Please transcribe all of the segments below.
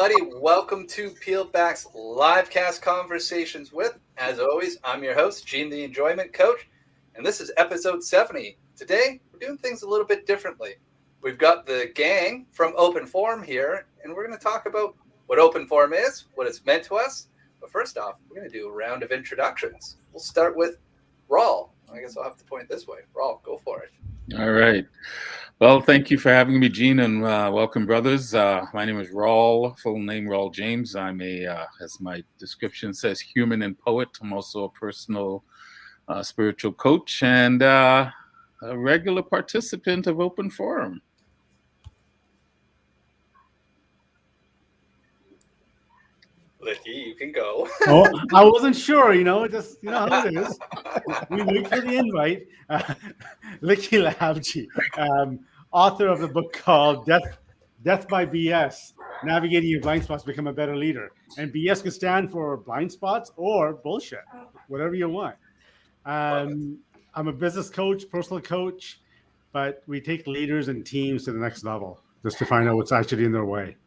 everybody. Welcome to Pealed Back's LiveCast Conversations With. As always, I'm your host, Gene the Enjoyment Coach, and this is episode 70. Today, we're doing things a little bit differently. We've got the gang from Open Forum here, and we're going to talk about what Open Forum is, what it's meant to us. But first off, we're going to do a round of introductions. We'll start with Raul. I guess I'll have to point this way. Raul, go for it. All right. Well, thank you for having me, Gene, and welcome, brothers. My name is Raul, full name Raul James. I'm as my description says, human and poet. I'm also a personal spiritual coach and a regular participant of Open Forum. Licky, you can go. Oh, I wasn't sure, just how it is. We wait for the invite. Licky Labji, author of the book called Death by BS, Navigating Your Blind Spots to Become a Better Leader. And BS can stand for blind spots or bullshit, whatever you want. I'm a business coach, personal coach, but we take leaders and teams to the next level just to find out what's actually in their way.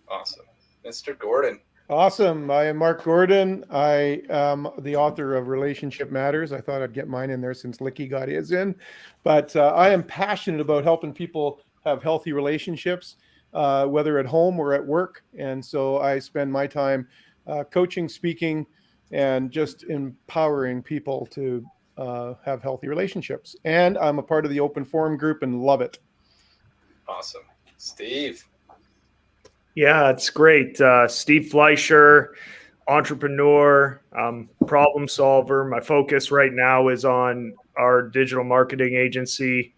Awesome. Mr. Gordon. Awesome. I am Mark Gordon. I am the author of Relationship Matters. I thought I'd get mine in there since Licky got his in. But I am passionate about helping people have healthy relationships, whether at home or at work. And so I spend my time coaching, speaking, and just empowering people to have healthy relationships. And I'm a part of the Open Forum group and love it. Awesome. Steve. Yeah, it's great. Steve Fleischer, entrepreneur, problem solver. My focus right now is on our digital marketing agency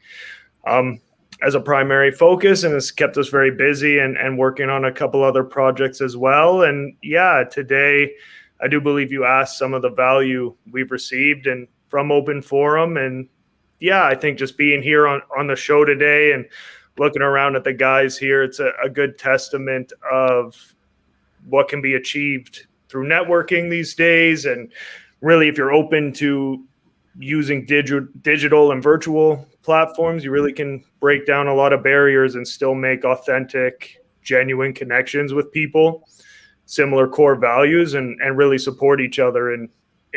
as a primary focus, and it's kept us very busy and working on a couple other projects as well. And yeah, today I do believe you asked some of the value we've received and from Open Forum. And yeah, I think just being here on the show today and looking around at the guys here, it's a good testament of what can be achieved through networking these days. And really, if you're open to using digital and virtual platforms, you really can break down a lot of barriers and still make authentic, genuine connections with people, similar core values, and really support each other in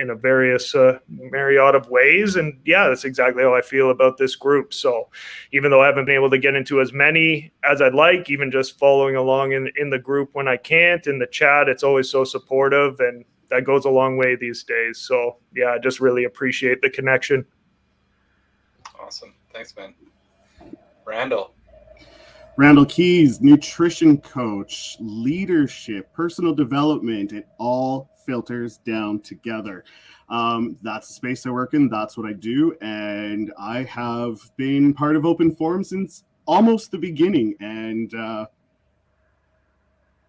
a various myriad of ways. And yeah, that's exactly how I feel about this group. So even though I haven't been able to get into as many as I'd like, even just following along in the group when I can't, in the chat, it's always so supportive, and that goes a long way these days. So yeah, I just really appreciate the connection. Awesome. Thanks, man. Randall Keys, nutrition coach, leadership, personal development, it all filters down together. That's the space I work in. That's what I do. And I have been part of Open Forum since almost the beginning. And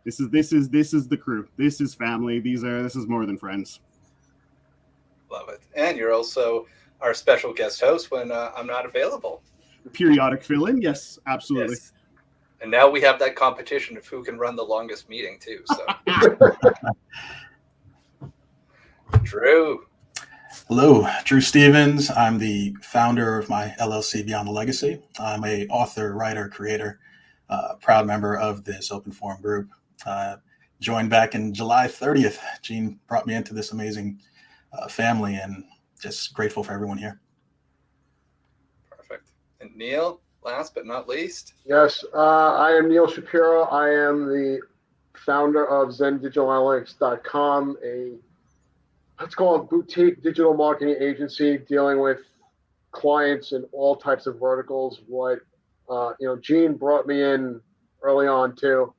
this is the crew. This is family. This is more than friends. Love it. And you're also our special guest host when I'm not available. Periodic fill-in. Yes, absolutely. Yes. And now we have that competition of who can run the longest meeting too. So, Drew. Hello, Drew Stevens. I'm the founder of my LLC Beyond the Legacy. I'm a author, writer, creator, proud member of this Open Forum group. Joined back in July 30th. Gene brought me into this amazing family, and just grateful for everyone here. Perfect. And Neil. Last but not least. Yes, I am Neil Shapiro. I am the founder of ZenDigitalAnalytics.com, let's call it boutique digital marketing agency dealing with clients in all types of verticals. What Gene brought me in early on too,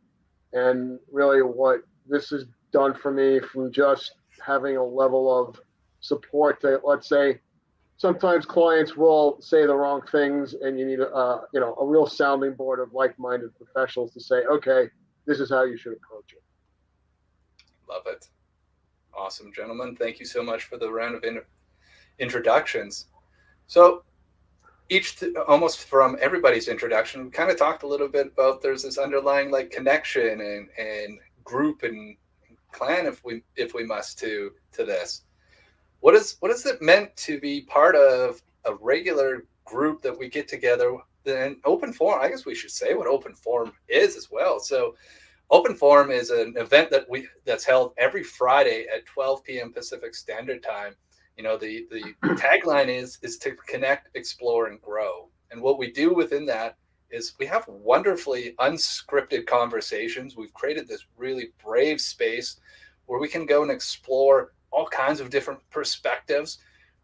and really what this has done for me, from just having a level of support to, let's say, sometimes clients will say the wrong things, and you need a real sounding board of like-minded professionals to say, okay, this is how you should approach it. Love it. Awesome, gentlemen. Thank you so much for the round of introductions. So almost from everybody's introduction, we kind of talked a little bit about there's this underlying like connection and group and clan, if we must, to this. What is it meant to be part of a regular group that we get together? And Open Forum, I guess we should say what Open Forum is as well. So Open Forum is an event that's held every Friday at 12 p.m. Pacific Standard Time. You know, the tagline is to connect, explore, and grow. And what we do within that is we have wonderfully unscripted conversations. We've created this really brave space where we can go and explore all kinds of different perspectives.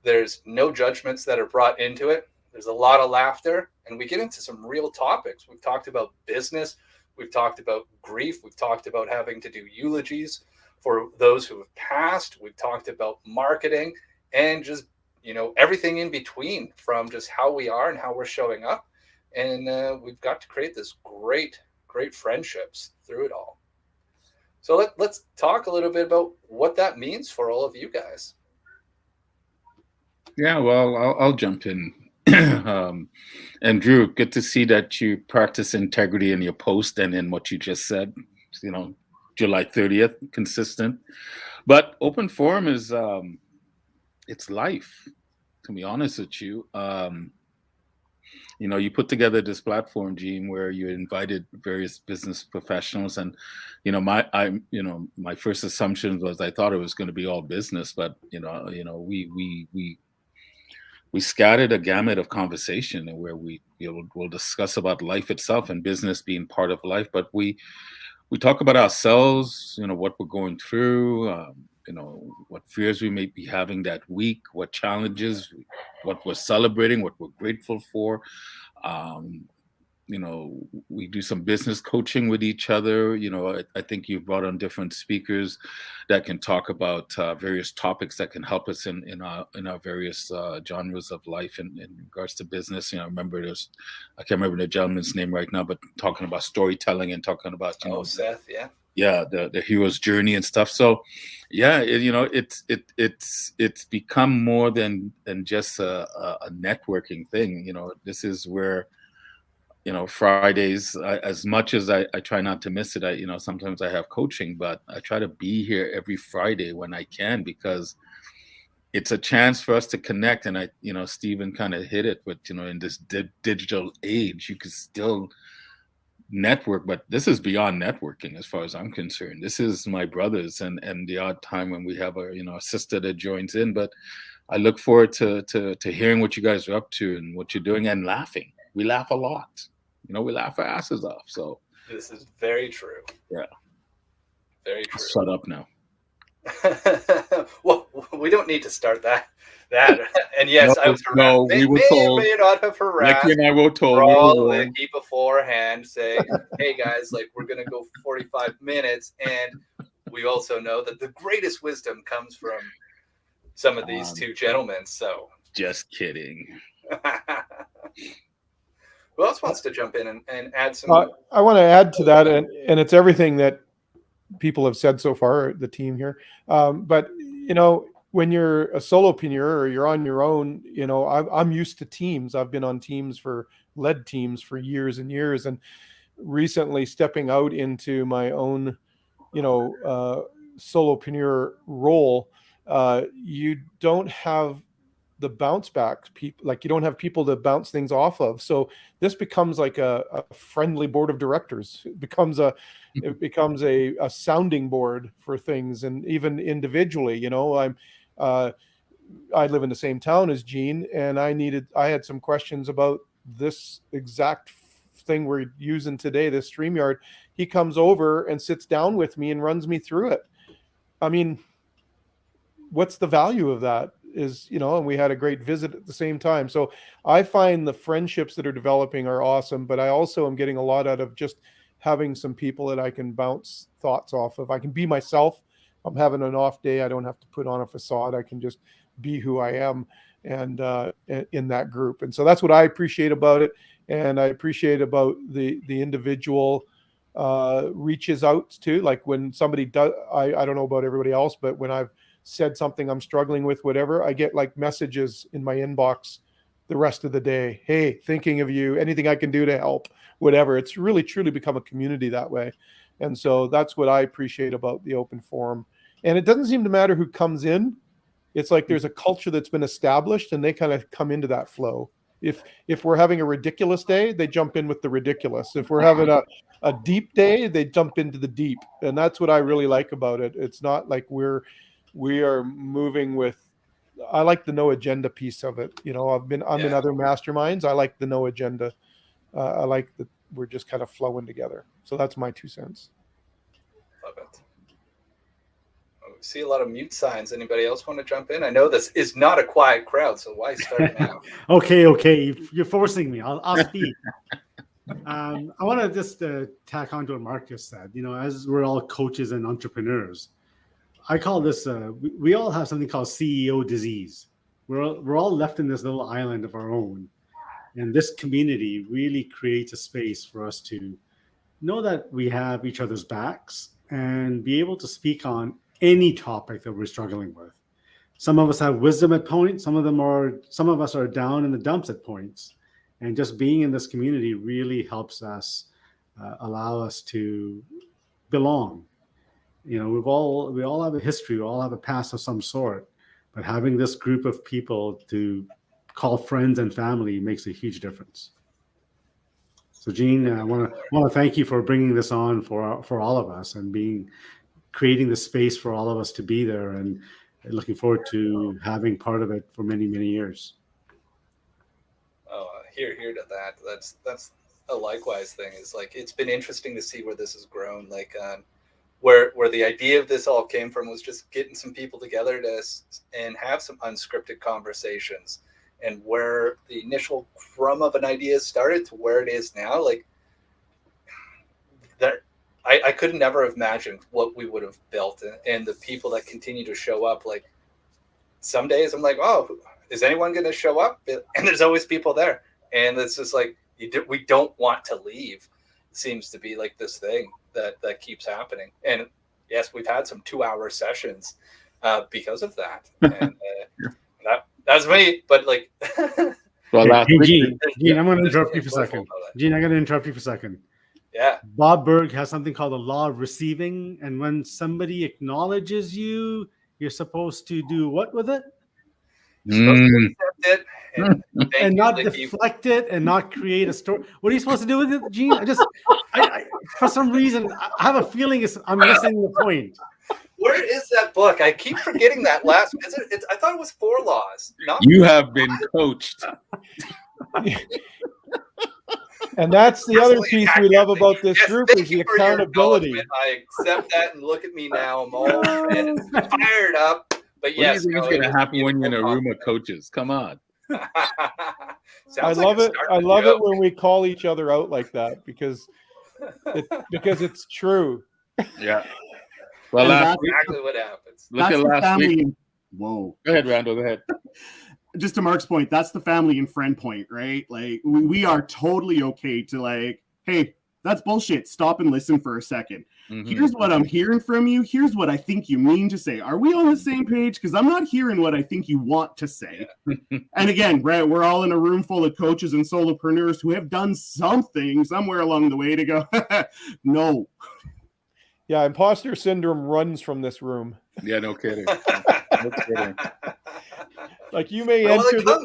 There's no judgments that are brought into it. There's a lot of laughter, and we get into some real topics. We've talked about business. We've talked about grief. We've talked about having to do eulogies for those who have passed. We've talked about marketing and just, you know, everything in between, from just how we are and how we're showing up. And we've got to create this great friendships through it all. So let's talk a little bit about what that means for all of you guys. Yeah, well, I'll jump in. And Drew, good to see that you practice integrity in your post and in what you just said. You know, July 30th, consistent. But Open Forum is it's life. To be honest with you, you know, you put together this platform, Gene, where you invited various business professionals, and you know, my first assumption was I thought it was going to be all business, but we scattered a gamut of conversation where we'll discuss about life itself and business being part of life, but we talk about ourselves, you know, what we're going through, you know, what fears we may be having that week, what challenges, what we're celebrating, what we're grateful for. You know, we do some business coaching with each other. You know, I think you've brought on different speakers that can talk about various topics that can help us in our various genres of life in regards to business. You know, I can't remember the gentleman's name right now, but talking about storytelling and talking about, you know, Seth, the hero's journey and stuff. So yeah, you know, it's become more than just a networking thing. You know, this is where, you know, Fridays, as much as I try not to miss it, you know, sometimes I have coaching, but I try to be here every Friday when I can, because it's a chance for us to connect. And you know, Stephen kind of hit it with, you know, in this digital age, you can still network, but this is beyond networking as far as I'm concerned. This is my brothers, and the odd time when we have a sister that joins in. But I look forward to hearing what you guys are up to and what you're doing, and laughing. We laugh a lot. You know, we laugh our asses off. So this is very true. Yeah. Very true. Shut up now. Well, we don't need to start that. And yes, I was harassed. No, we were told. May not have harassed. Licky and I were told. Licky beforehand saying, hey guys, like, we're going to go 45 minutes. And we also know that the greatest wisdom comes from some of these two gentlemen. So just kidding. Who else wants to jump in and add some? I want to add to that, and it's everything that people have said so far, the team here. But you know, when you're a solopreneur or you're on your own, you know, I'm used to teams. I've been on led teams for years and years, and recently stepping out into my own, you know, solopreneur role, you don't have the bounce back people, like you don't have people to bounce things off of. So this becomes like a friendly board of directors. It becomes a sounding board for things, and even individually, you know, I live in the same town as Gene, and I had some questions about this exact thing we're using today, this StreamYard. He comes over and sits down with me and runs me through it. I mean, what's the value of that? Is, you know, and we had a great visit at the same time. So I find the friendships that are developing are awesome, but I also am getting a lot out of just having some people that I can bounce thoughts off of. I can be myself. I'm having an off day. I don't have to put on a facade. I can just be who I am, and in that group. And so that's what I appreciate about it. And I appreciate about the individual reaches out to, like when somebody does, I don't know about everybody else, but when I've said something I'm struggling with, whatever, I get like messages in my inbox the rest of the day. Hey, thinking of you, anything I can do to help, whatever. It's really truly become a community that way. And so that's what I appreciate about the Open Forum. And it doesn't seem to matter who comes in. It's like there's a culture that's been established, and they kind of come into that flow. If we're having a ridiculous day, they jump in with the ridiculous. If we're having a deep day, they jump into the deep. And that's what I really like about it. It's not like we are moving with, I like the no agenda piece of it. I'm in other masterminds. I like the no agenda. I like that we're just kind of flowing together. So that's my 2 cents. Love it. We see a lot of mute signs. Anybody else want to jump in? I know this is not a quiet crowd, so why start now? Okay. You're forcing me. I'll speak. I want to just tack on to what Mark just said. As we're all coaches and entrepreneurs, I call this, we all have something called CEO disease. We're all left in this little island of our own. And this community really creates a space for us to know that we have each other's backs and be able to speak on any topic that we're struggling with. Some of us have wisdom at points. Some of us are down in the dumps at points. And just being in this community really helps us allow us to belong. We all have a history. We all have a past of some sort. But having this group of people to call friends and family makes a huge difference. So, Gene, I want to thank you for bringing this on for all of us and creating the space for all of us to be there, and looking forward to having part of it for many, many years. Oh, here to that. That's a likewise thing. Is like, it's been interesting to see where this has grown. Like, where the idea of this all came from was just getting some people together and have some unscripted conversations. And where the initial crumb of an idea started to where it is now, like that, I could never have imagined what we would have built, and the people that continue to show up. Like, some days I'm like, oh, is anyone going to show up? And there's always people there, and it's just like we don't want to leave. It seems to be like this thing that keeps happening. And yes, we've had some 2-hour sessions because of that. And that's me, but like. Well, hey, Gene, I'm going to interrupt you for a second. Gene, I'm going to interrupt you for a second. Yeah. Bob Berg has something called the law of receiving, and when somebody acknowledges you, you're supposed to do what with it? You're supposed to accept it and not deflect it and not create a story. What are you supposed to do with it, Gene? I for some reason, I have a feeling I'm missing the point. Where is that book? I keep forgetting that last. I thought it was 4 laws. You have been coached. And that's the other piece we love about this group is the accountability. I accept that, and look at me now. I'm all fired up. But yes, what's going to happen when you're in a room of coaches? Come on. I love it. I love it when we call each other out like that because it's true. Yeah. Well, that's exactly what happens. Look at last week. Whoa. Go ahead, Randall. Go ahead. Just to Mark's point, that's the family and friend point, right? Like, we are totally okay to like, hey, that's bullshit. Stop and listen for a second. Mm-hmm. Here's what I'm hearing from you. Here's what I think you mean to say. Are we on the same page? Because I'm not hearing what I think you want to say. Yeah. And again, right, we're all in a room full of coaches and solopreneurs who have done something somewhere along the way to go, no. Yeah, imposter syndrome runs from this room. Yeah, no kidding. No kidding. Like you may enter the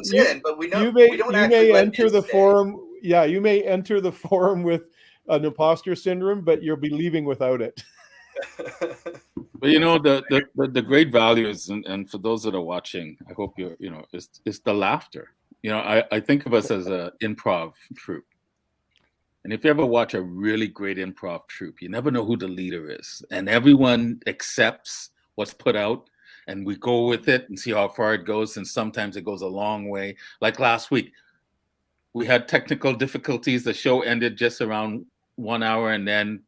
forum. Yeah, you may enter the forum with an imposter syndrome, but you'll be leaving without it. But the great value is, and for those that are watching, I hope it's the laughter. I think of us as an improv troupe. And if you ever watch a really great improv troupe, you never know who the leader is. And everyone accepts what's put out, and we go with it and see how far it goes. And sometimes it goes a long way. Like last week, we had technical difficulties. The show ended just around 1 hour. And then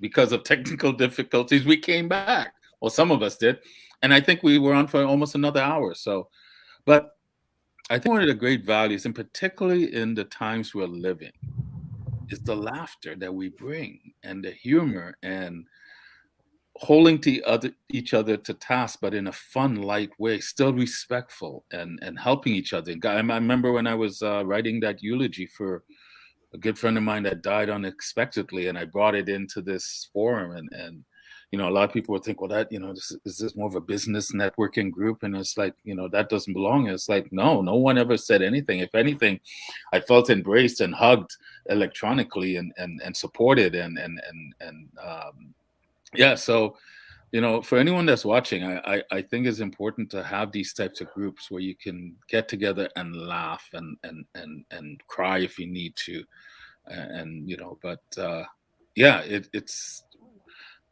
because of technical difficulties, we came back. Well, some of us did. And I think we were on for almost another hour. But I think one of the great values, and particularly in the times we're living, is the laughter that we bring and the humor and holding each other to task, but in a fun, light way, still respectful and helping each other. I remember when I was writing that eulogy for a good friend of mine that died unexpectedly, and I brought it into this forum, and a lot of people would think, well, that, is this more of a business networking group? And it's like, that doesn't belong. It's like, no one ever said anything. If anything, I felt embraced and hugged electronically and supported yeah. So, for anyone that's watching, I think it's important to have these types of groups where you can get together and laugh and cry if you need to. Yeah, it's,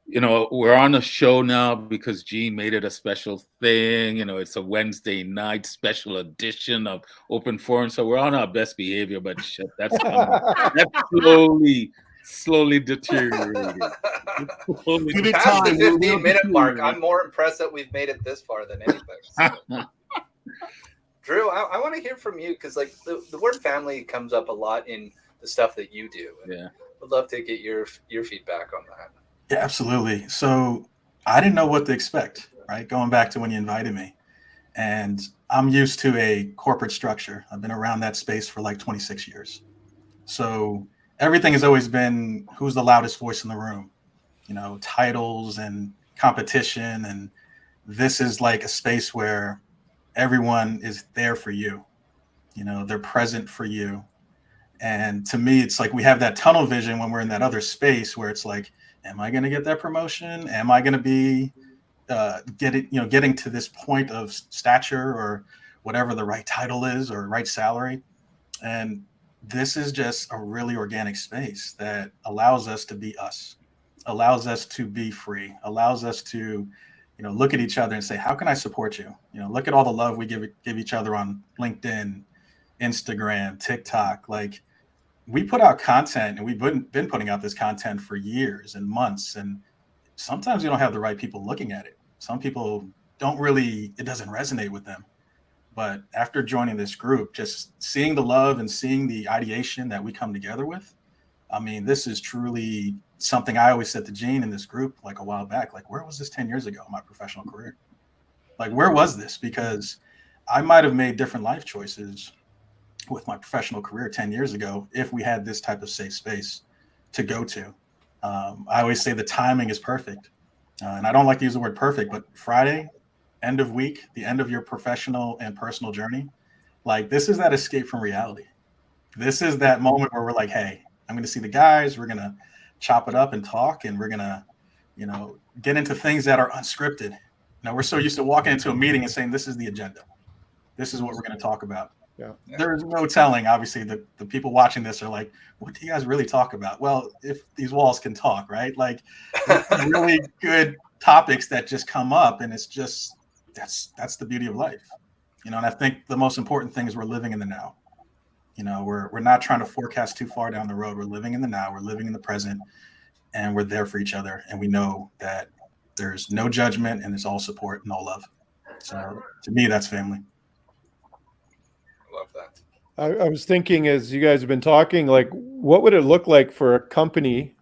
we're on a show now because Gene made it a special thing. It's a Wednesday night special edition of Open Forum. So we're on our best behavior, but shit, that's slowly deteriorating. Give it Past the time. 15-minute mark, I'm more impressed that we've made it this far than anything. So. Drew, I want to hear from you because like the word family comes up a lot in the stuff that you do. And I'd love to get your feedback on that. Yeah, absolutely. So I didn't know what to expect, right? Going back to when you invited me. And I'm used to a corporate structure. I've been around that space for like 26 years. So everything has always been who's the loudest voice in the room, titles and competition. And this is like a space where everyone is there for you. They're present for you. And to me, it's like we have that tunnel vision when we're in that other space where it's like, am I going to get that promotion? Am I going to be getting to this point of stature or whatever the right title is or right salary? And this is just a really organic space that allows us to be us, allows us to be free, allows us to, look at each other and say, how can I support you? Look at all the love we give each other on LinkedIn, Instagram, TikTok. Like, we put out content and we've been putting out this content for years and months. And sometimes we don't have the right people looking at it. Some people it doesn't resonate with them. But after joining this group, just seeing the love and seeing the ideation that we come together with, I mean, this is truly something I always said to Gene in this group, like a while back, like, where was this 10 years ago in my professional career? Like, where was this? Because I might've made different life choices with my professional career 10 years ago if we had this type of safe space to go to. I always say the timing is perfect. And I don't like to use the word perfect, but Friday, end of week, the end of your professional and personal journey, like, this is that escape from reality. This is that moment where we're like, hey, I'm going to see the guys, we're going to chop it up and talk, and we're going to, get into things that are unscripted. Now, we're so used to walking into a meeting and saying, this is the agenda. This is what we're going to talk about. Yeah. There's no telling. Obviously, the people watching this are like, what do you guys really talk about? Well, if these walls can talk, right? Like, really good topics that just come up, and it's just, that's the beauty of life. And I think the most important thing is we're living in the now. We're not trying to forecast too far down the road. We're living in the now, we're living in the present, and we're there for each other. And we know that there's no judgment and there's all support and all love. So to me, that's family. Love that. I was thinking, as you guys have been talking, like, what would it look like for a company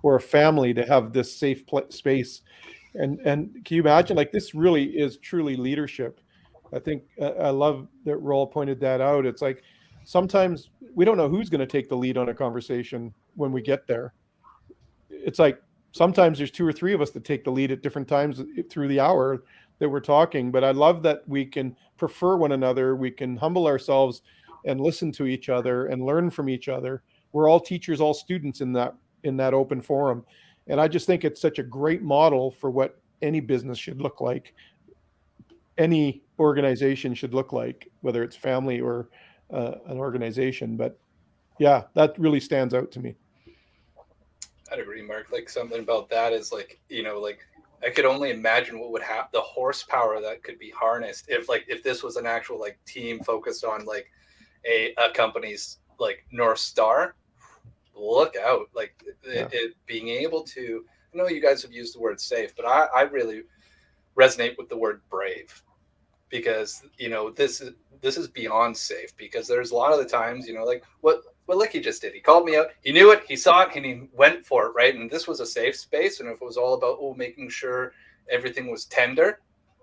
or a family to have this safe space? And can you imagine, like, this really is truly leadership. I think I love that Roll pointed that out. It's like, sometimes we don't know who's going to take the lead on a conversation when we get there. It's like, sometimes there's two or three of us that take the lead at different times through the hour that we're talking. But I love that we can prefer one another. We can humble ourselves and listen to each other and learn from each other. We're all teachers, all students in that open forum. And I just think it's such a great model for what any business should look like. Any organization should look like, whether it's family or an organization. But yeah, that really stands out to me. I'd agree, Mark. Like, something about that is like, like, I could only imagine what would happen, the horsepower that could be harnessed if this was an actual like team focused on like a company's like North Star. Look out. Like, it being able to, I know you guys have used the word safe, but I really resonate with the word brave, because this is beyond safe, because there's a lot of the times, like what Licky just did. He called me out. He knew it. He saw it, and he went for it, right? And this was a safe space. And if it was all about making sure everything was tender,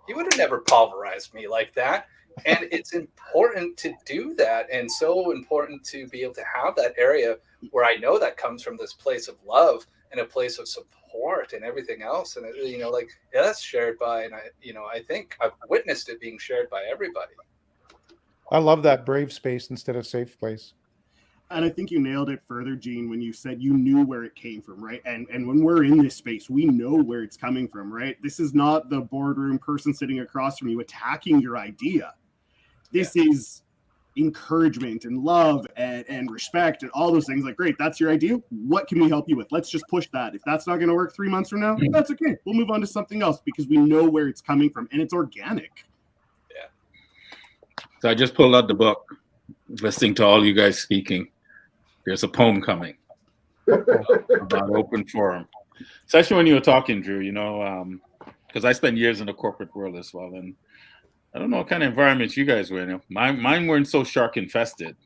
he would have never pulverized me like that. And it's important to do that, and so important to be able to have that area where I know that comes from this place of love and a place of support support and everything else. And that's shared by, and I think I've witnessed it being shared by everybody. I love that brave space instead of safe place. And I think you nailed it further, Gene, when you said you knew where it came from, right? And when we're in this space, we know where it's coming from, right? This is not the boardroom person sitting across from you attacking your idea. This is encouragement and love and respect and all those things. Like, great, that's your idea. What can we help you with? Let's just push that. If that's not going to work 3 months from now, that's okay. We'll move on to something else because we know where it's coming from and it's organic. Yeah. So I just pulled out the book, listening to all you guys speaking. There's a poem coming about open forum, especially when you were talking, Drew, because I spent years in the corporate world as well. And I don't know what kind of environments you guys were in. Mine weren't so shark infested,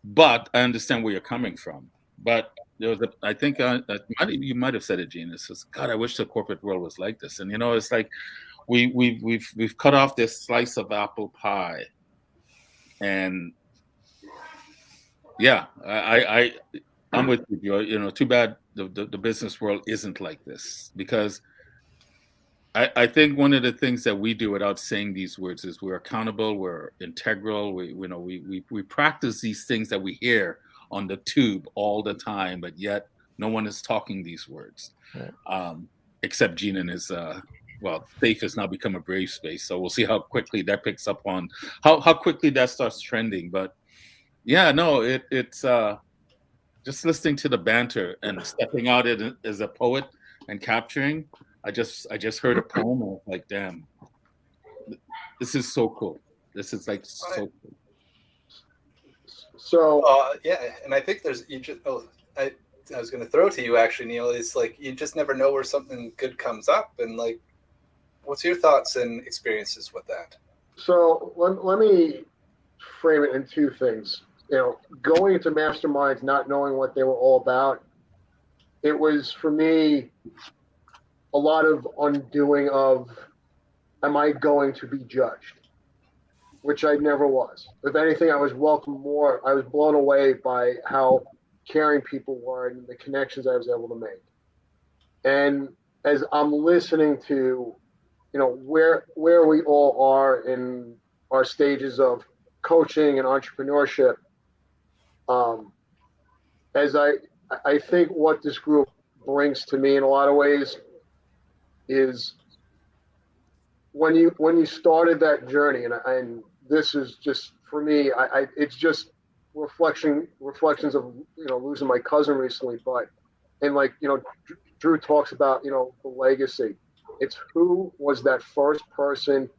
but I understand where you're coming from. But there was I think you might have said it, Gene. It's just, God, I wish the corporate world was like this. And it's like we've cut off this slice of apple pie, and yeah, I'm with you. Too bad the business world isn't like this, because I think one of the things that we do without saying these words is we're accountable, we're integral. We practice these things that we hear on the tube all the time, but yet no one is talking these words, except Gene and his. Safe has now become a brave space, so we'll see how quickly that picks up on how quickly that starts trending. But yeah, no, it's just listening to the banter and stepping out as a poet and capturing. I just heard a poem and I was like, damn, this is so cool. This is like so cool. So and I think I was going to throw to you actually, Neil. It's like you just never know where something good comes up, and like, what's your thoughts and experiences with that? So let me frame it in two things. Going into masterminds, not knowing what they were all about, it was for me a lot of undoing of, am I going to be judged? Which I never was. If anything, I was welcomed more. I was blown away by how caring people were and the connections I was able to make. And as I'm listening to, where we all are in our stages of coaching and entrepreneurship, as I think what this group brings to me in a lot of ways is when you started that journey, and this is just for me, it's just reflections of losing my cousin recently, but and Drew talks about the legacy. It's who was that first person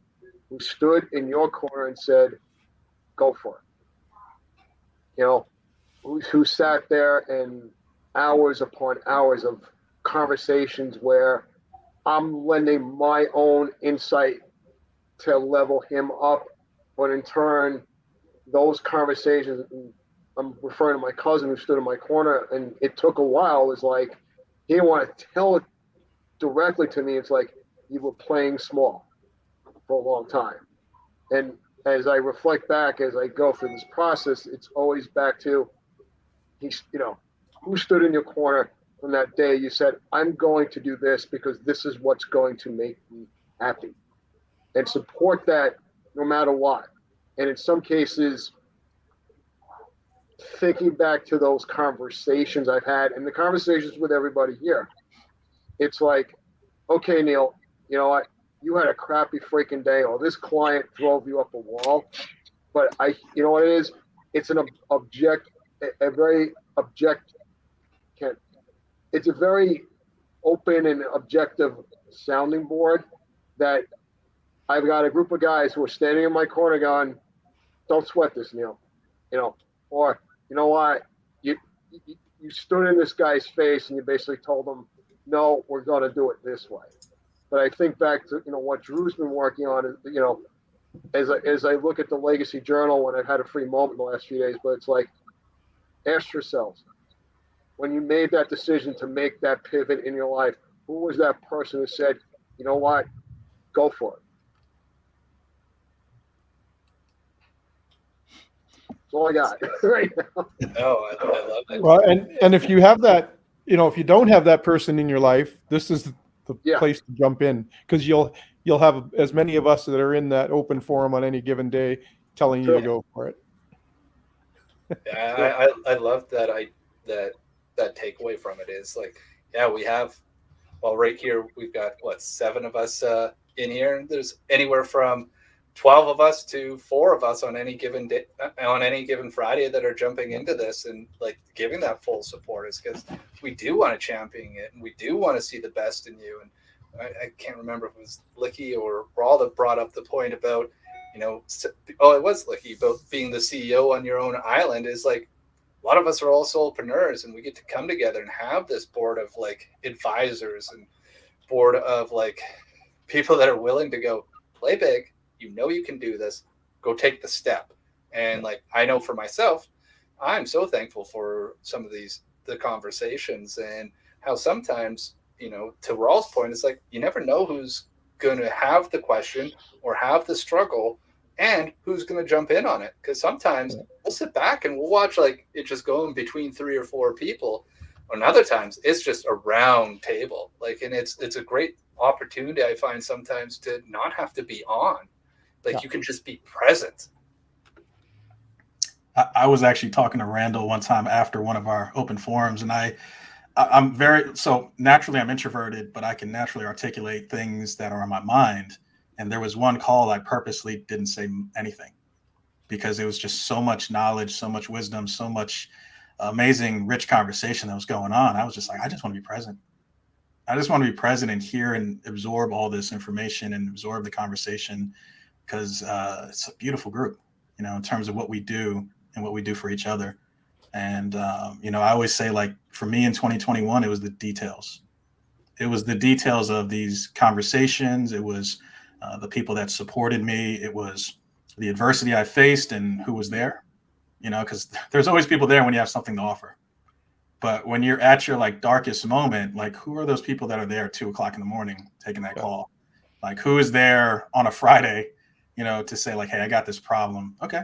who stood in your corner and said, "Go for it." Who sat there and hours upon hours of conversations where I'm lending my own insight to level him up, but in turn, those conversations, I'm referring to my cousin who stood in my corner, and it took a while. It was like, he didn't want to tell it directly to me. It's like, you were playing small for a long time. And as I reflect back, as I go through this process, it's always back to, who stood in your corner from that day? You said, I'm going to do this because this is what's going to make me happy, and support that no matter what. And in some cases, thinking back to those conversations I've had and the conversations with everybody here, it's like, okay, Neil, you know what? You had a crappy freaking day, or this client drove you up a wall. But you know what it is? It's a very it's a very open and objective sounding board that I've got a group of guys who are standing in my corner going, don't sweat this, Neil, or you know what, you stood in this guy's face and you basically told him, no, we're going to do it this way. But I think back to what Drew's been working on, as I look at the Legacy Journal when I've had a free moment the last few days, but it's like, ask yourselves, when you made that decision to make that pivot in your life, who was that person who said, you know what, go for it? That's all I got right now. Oh, I love it. Well, and if you have that if you don't have that person in your life, this is the place to jump in, because you'll have as many of us that are in that open forum on any given day telling you to go for it. Yeah, I love that that takeaway from it is like, yeah, we have, well, right here we've got what, 7 of us in here, and there's anywhere from 12 of us to 4 of us on any given day, on any given Friday, that are jumping into this and like giving that full support, is because we do want to champion it and we do want to see the best in you. And I can't remember if it was Licky or Rawl that brought up the point about, it was Licky, about being the CEO on your own island. Is like, a lot of us are all solopreneurs and we get to come together and have this board of like advisors and board of like people that are willing to go play big. You can do this, go take the step. And like, I know for myself, I'm so thankful for some of the conversations, and how sometimes, to Rawl's point, it's like, you never know who's going to have the question or have the struggle and who's going to jump in on it. Because sometimes we'll sit back and we'll watch like it just going between 3 or 4 people. And other times it's just a round table. Like, and it's a great opportunity, I find, sometimes, to not have to be on. Like, you can just be present. I was actually talking to Randall one time after one of our open forums, and I'm naturally I'm introverted, but I can naturally articulate things that are on my mind. And there was one call I purposely didn't say anything, because it was just so much knowledge, so much wisdom, so much amazing, rich conversation that was going on. I was just like, I just want to be present. I just want to be present and hear and absorb all this information and absorb the conversation, because it's a beautiful group, in terms of what we do and what we do for each other. And, I always say, like, for me in 2021, it was the details. It was the details of these conversations. It was the people that supported me. It was the adversity I faced and who was there, because there's always people there when you have something to offer. But when you're at your like darkest moment, like, who are those people that are there at 2:00 in the morning taking that call? Like, who is there on a Friday, to say like, hey, I got this problem. Okay.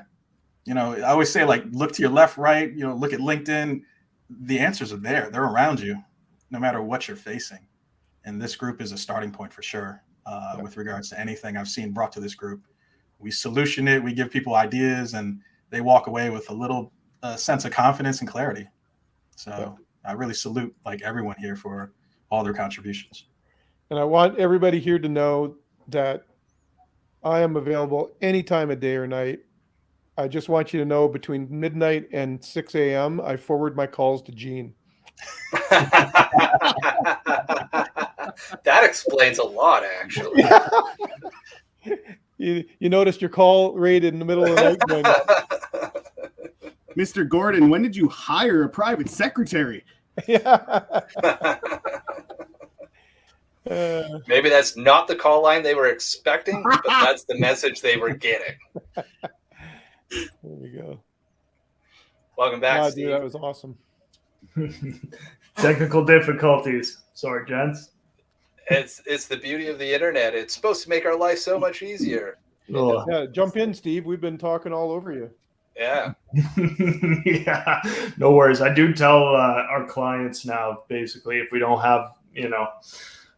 I always say, like, look to your left, right, look at LinkedIn. The answers are there. They're around you, no matter what you're facing. And this group is a starting point for sure, with regards to anything I've seen brought to this group. We solution it. We give people ideas, and they walk away with a little sense of confidence and clarity. So I really salute like everyone here for all their contributions. And I want everybody here to know that I am available any time of day or night. I just want you to know, between midnight and 6 a.m., I forward my calls to Gene. That explains a lot, actually. You noticed your call rate in the middle of the night going up. Mr. Gordon, when did you hire a private secretary? Maybe that's not the call line they were expecting, but that's the message they were getting. There we go. Welcome back, Steve. Dude, that was awesome. Technical difficulties. Sorry, gents. It's the beauty of the internet. It's supposed to make our life so much easier. Yeah, jump in, Steve. We've been talking all over you. Yeah. Yeah, no worries. I do tell our clients now, basically, if we don't have,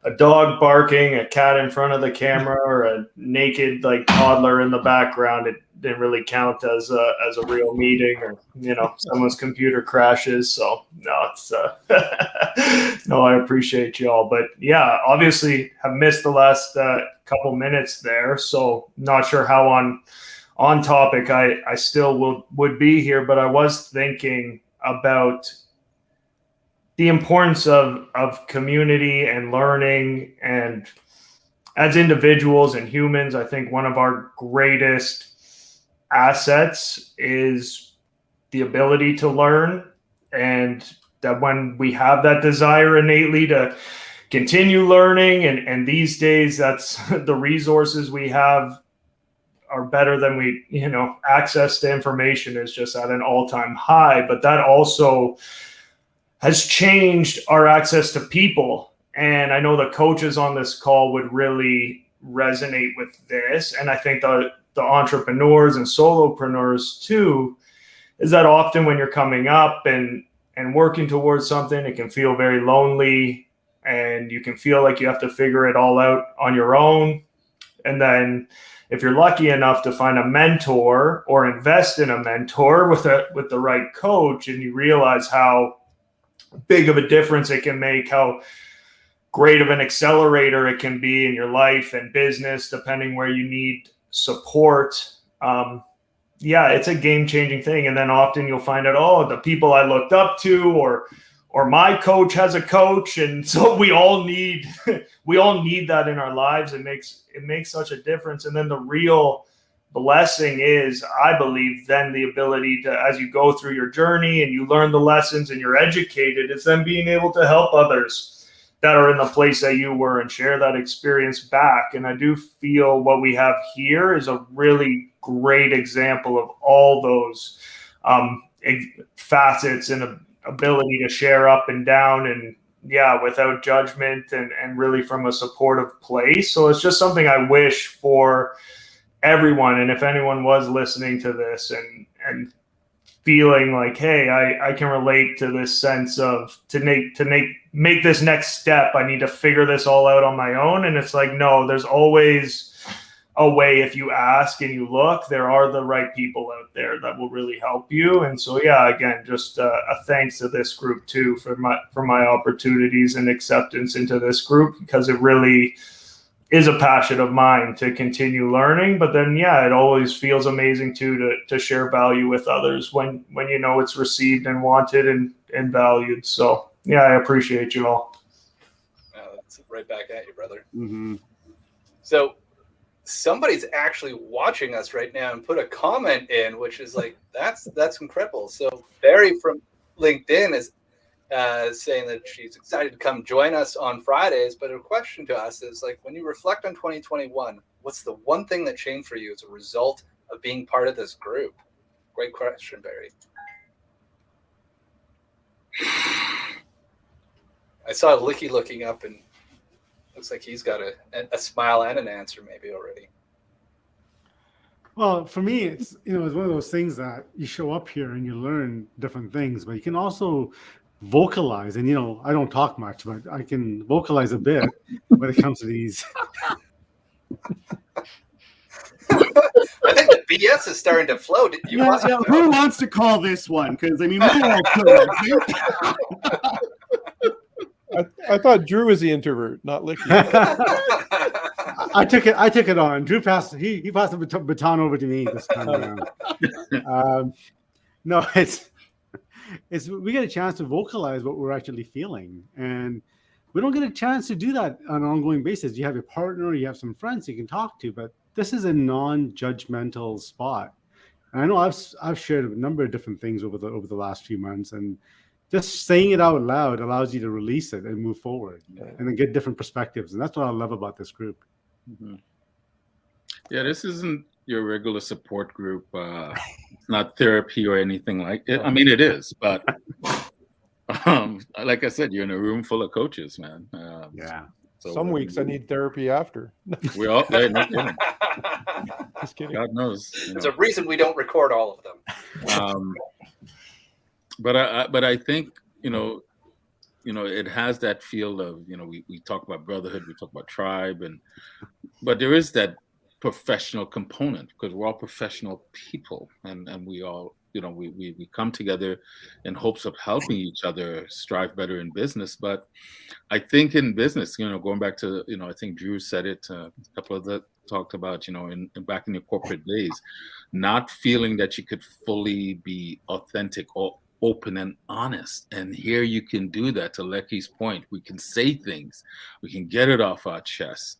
a dog barking, a cat in front of the camera, or a naked like toddler in the background, it didn't really count as a real meeting, or someone's computer crashes. So no, it's no, I appreciate y'all, but yeah, obviously have missed the last couple minutes there, so not sure how on topic I still would be here, but I was thinking about the importance of community and learning, and as individuals and humans, I think one of our greatest assets is the ability to learn, and that when we have that desire innately to continue learning, and these days that's the resources we have are better than we, access to information is just at an all-time high, but that also has changed our access to people. And I know the coaches on this call would really resonate with this. And I think the entrepreneurs and solopreneurs too, is that often when you're coming up and and working towards something, it can feel very lonely, and you can feel like you have to figure it all out on your own. And then if you're lucky enough to find a mentor or invest in a mentor with the right coach, and you realize how big of a difference it can make, how great of an accelerator it can be in your life and business, depending where you need support. Yeah, it's a game-changing thing. And then often you'll find out, oh, the people I looked up to, or my coach has a coach, and so we all need that in our lives. It makes such a difference. And then the real blessing is, I believe, then the ability to, as you go through your journey and you learn the lessons and you're educated, it's then being able to help others that are in the place that you were and share that experience back. And I do feel what we have here is a really great example of all those facets and ability to share up and down, and without judgment, and really from a supportive place. So it's just something I wish for everyone. And if anyone was listening to this and feeling like, hey, I can relate to this sense of to make this next step, I need to figure this all out on my own. And it's like, no, there's always a way. If you ask and you look, there are the right people out there that will really help you. And so, again, just a thanks to this group too for my opportunities and acceptance into this group, because it really is a passion of mine to continue learning. But then, it always feels amazing too to share value with others when you know it's received and wanted and valued. So I appreciate you all. That's right back at you, brother. Mm-hmm. So somebody's actually watching us right now and put a comment in, which is like, that's incredible. So Barry from LinkedIn is saying that she's excited to come join us on Fridays. But her question to us is like, when you reflect on 2021, what's the one thing that changed for you as a result of being part of this group? Great question, Barry. I saw Licky looking up, and looks like he's got a smile and an answer maybe already. Well, for me, it's it's one of those things that you show up here and you learn different things, but you can also vocalize. And I don't talk much, but I can vocalize a bit when it comes to these. I think the BS is starting to flow. Who wants to call this one? Because we're all good. I thought Drew was the introvert, not Licky. I took it on. Drew passed. He passed the baton over to me this time around. No, it's we get a chance to vocalize what we're actually feeling, and we don't get a chance to do that on an ongoing basis. You have your partner, you have some friends you can talk to, but this is a non-judgmental spot. And I know I've shared a number of different things over the last few months, and just saying it out loud allows you to release it and move forward, and then get different perspectives. And that's what I love about this group. Mm-hmm. Yeah, this isn't your regular support group. It's not therapy or anything like it. I mean, it is, but like I said, you're in a room full of coaches, man. So some weeks I need therapy after. We all, no kidding. Just kidding. God knows. There's a reason we don't record all of them. But I think it has that feel of we talk about brotherhood, we talk about tribe, but there is that professional component, because we're all professional people, and we all we come together in hopes of helping each other strive better in business. But I think in business, going back to I think Drew said it, a couple of that talked about back in your corporate days, not feeling that you could fully be authentic or open and honest. And here you can do that. To Lecky's point, we can say things, we can get it off our chest.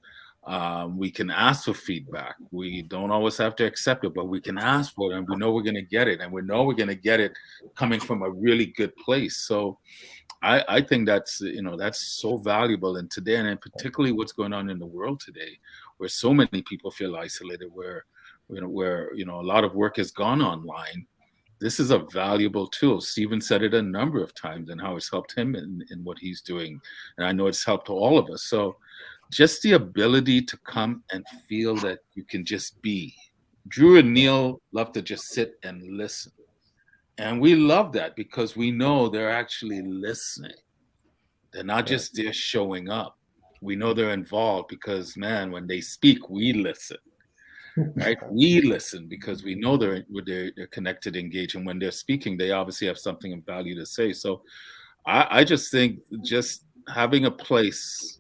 We can ask for feedback. We don't always have to accept it, but we can ask for it, and we know we're going to get it, and we know we're going to get it coming from a really good place. So I think that's so valuable. And today, and particularly what's going on in the world today, where so many people feel isolated, where a lot of work has gone online, this is a valuable tool. Stephen said it a number of times, and how it's helped him in what he's doing. And I know it's helped all of us. So just the ability to come and feel that you can just be. Drew and Neil love to just sit and listen. And we love that because we know they're actually listening. They're not just there showing up. We know they're involved because, man, when they speak, we listen, right? We listen because we know they're connected, engaged. And when they're speaking, they obviously have something of value to say. So I just think just having a place,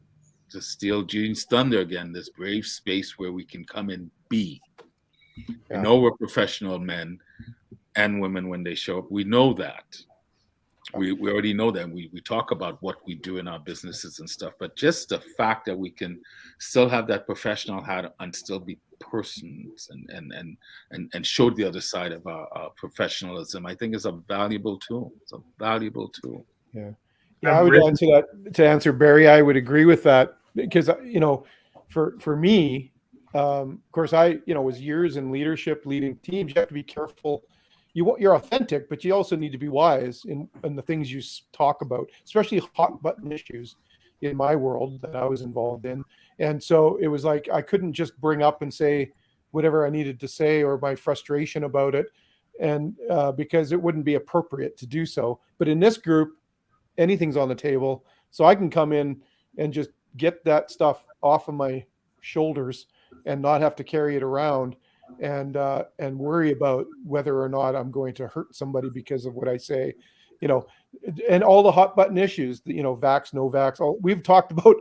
to steal Gene's thunder again, this brave space where we can come and be. We know we're professional men and women when they show up. We know that. We already know that. We talk about what we do in our businesses and stuff, but just the fact that we can still have that professional hat and still be persons and show the other side of our professionalism, I think is a valuable tool. It's a valuable tool. Yeah. Yeah, I would answer that. To answer Barry, I would agree with that because, for me, of course, I was years in leadership, leading teams. You have to be careful. You're authentic, but you also need to be wise in the things you talk about, especially hot button issues in my world that I was involved in. And so it was like I couldn't just bring up and say whatever I needed to say or my frustration about it, and because it wouldn't be appropriate to do so. But in this group, anything's on the table, so I can come in and just get that stuff off of my shoulders and not have to carry it around and worry about whether or not I'm going to hurt somebody because of what I say, and all the hot button issues, vax, no vax, we've talked about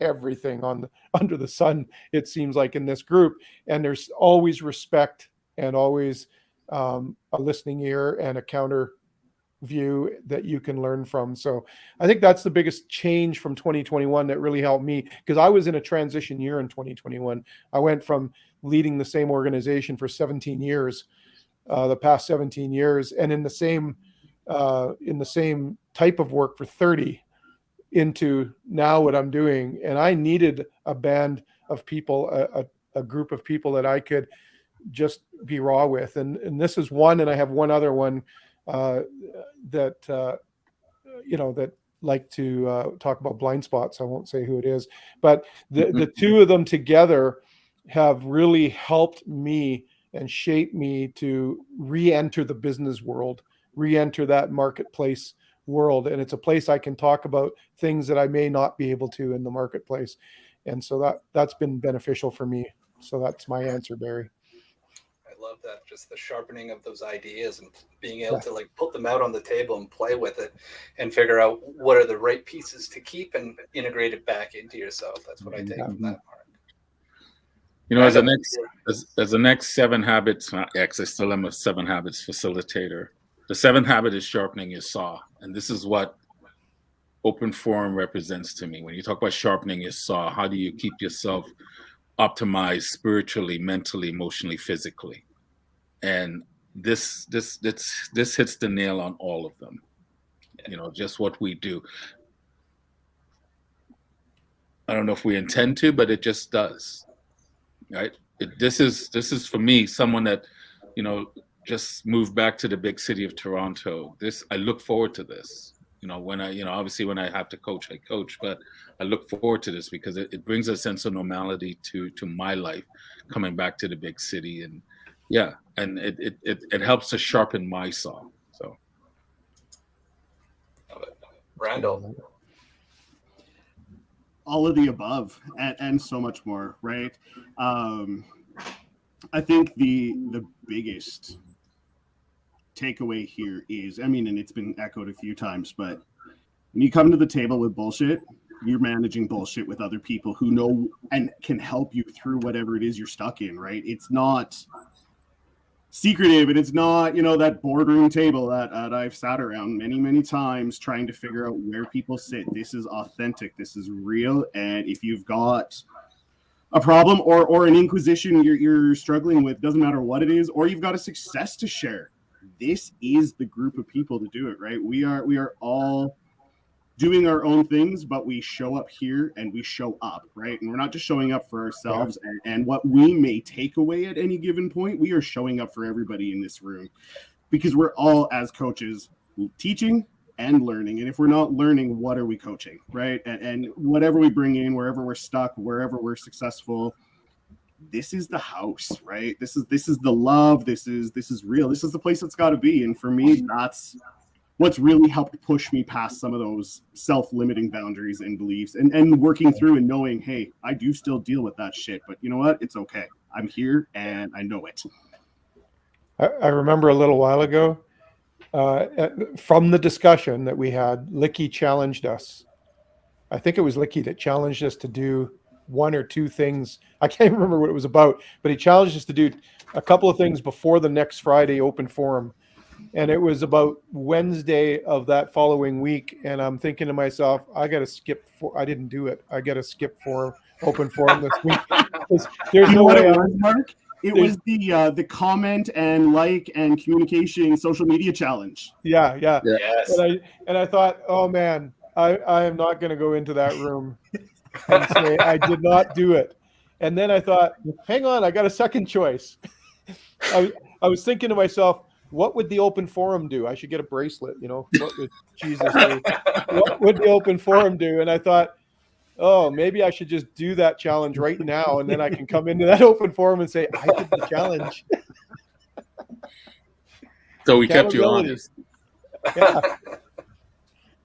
everything under the sun, it seems like, in this group, and there's always respect and always a listening ear and a counter view that you can learn from. So I think that's the biggest change from 2021 that really helped me, because I was in a transition year in 2021. I went from leading the same organization for 17 years, the past 17 years, and in the same type of work for 30, into now what I'm doing. And I needed a band of people, a group of people that I could just be raw with. And this is one, and I have one other one that like to talk about blind spots. I won't say who it is, but the two of them together have really helped me and shaped me to re-enter the business world, re-enter that marketplace world. And it's a place I can talk about things that I may not be able to in the marketplace. And so that's been beneficial for me. So that's my answer, Barry. Love that, just the sharpening of those ideas and being able to put them out on the table and play with it and figure out what are the right pieces to keep and integrate it back into yourself. That's what I take from that part. As the next 7 habits, I still am a 7 habits facilitator. The 7th habit is sharpening your saw, and this is what open forum represents to me. When you talk about sharpening your saw, how do you keep yourself optimized spiritually, mentally, emotionally, physically? And this hits the nail on all of them. Just what we do. I don't know if we intend to, but it just does. Right? This is for me, someone that, just moved back to the big city of Toronto. I look forward to this. When obviously when I have to coach, I coach, but I look forward to this because it brings a sense of normality to my life, coming back to the big city. And and it helps to sharpen my saw. So, Randall. All of the above and so much more, right? I think the biggest takeaway here is, and it's been echoed a few times, but when you come to the table with bullshit, you're managing bullshit with other people who know and can help you through whatever it is you're stuck in, right? It's not secretive, and it's not, that boardroom table that I've sat around many, many times trying to figure out where people sit. This is authentic. This is real. And if you've got a problem or an inquisition you're struggling with, doesn't matter what it is, or you've got a success to share, this is the group of people to do it, right? We are all doing our own things, but we show up here and we show up, right? And we're not just showing up for ourselves and what we may take away at any given point. We are showing up for everybody in this room because we're all, as coaches, teaching and learning. And if we're not learning, what are we coaching, right? And whatever we bring in, wherever we're stuck, wherever we're successful, this is the house, right? This is the love. This is real. This is the place it's got to be. And for me, that's what's really helped push me past some of those self-limiting boundaries and beliefs, and working through and knowing, hey, I do still deal with that shit, but you know what? It's okay. I'm here and I know it. I remember a little while ago, from the discussion that we had, Licky challenged us. I think it was Licky that challenged us to do one or two things. I can't remember what it was about, but he challenged us to do a couple of things before the next Friday open forum. And it was about Wednesday of that following week. And I'm thinking to myself, I got to skip I didn't do it. I got to skip for open forum this week. There's You know no what way. it was, Mark? It was the comment and like and communication social media challenge. Yeah. Yes. And I thought, oh man, I am not going to go into that room and say I did not do it. And then I thought, hang on, I got a second choice. I was thinking to myself, what would the open forum do? I should get a bracelet, what would Jesus do? What would the open forum do? And I thought, oh, maybe I should just do that challenge right now. And then I can come into that open forum and say, I did the challenge. So we kept you honest. Yeah.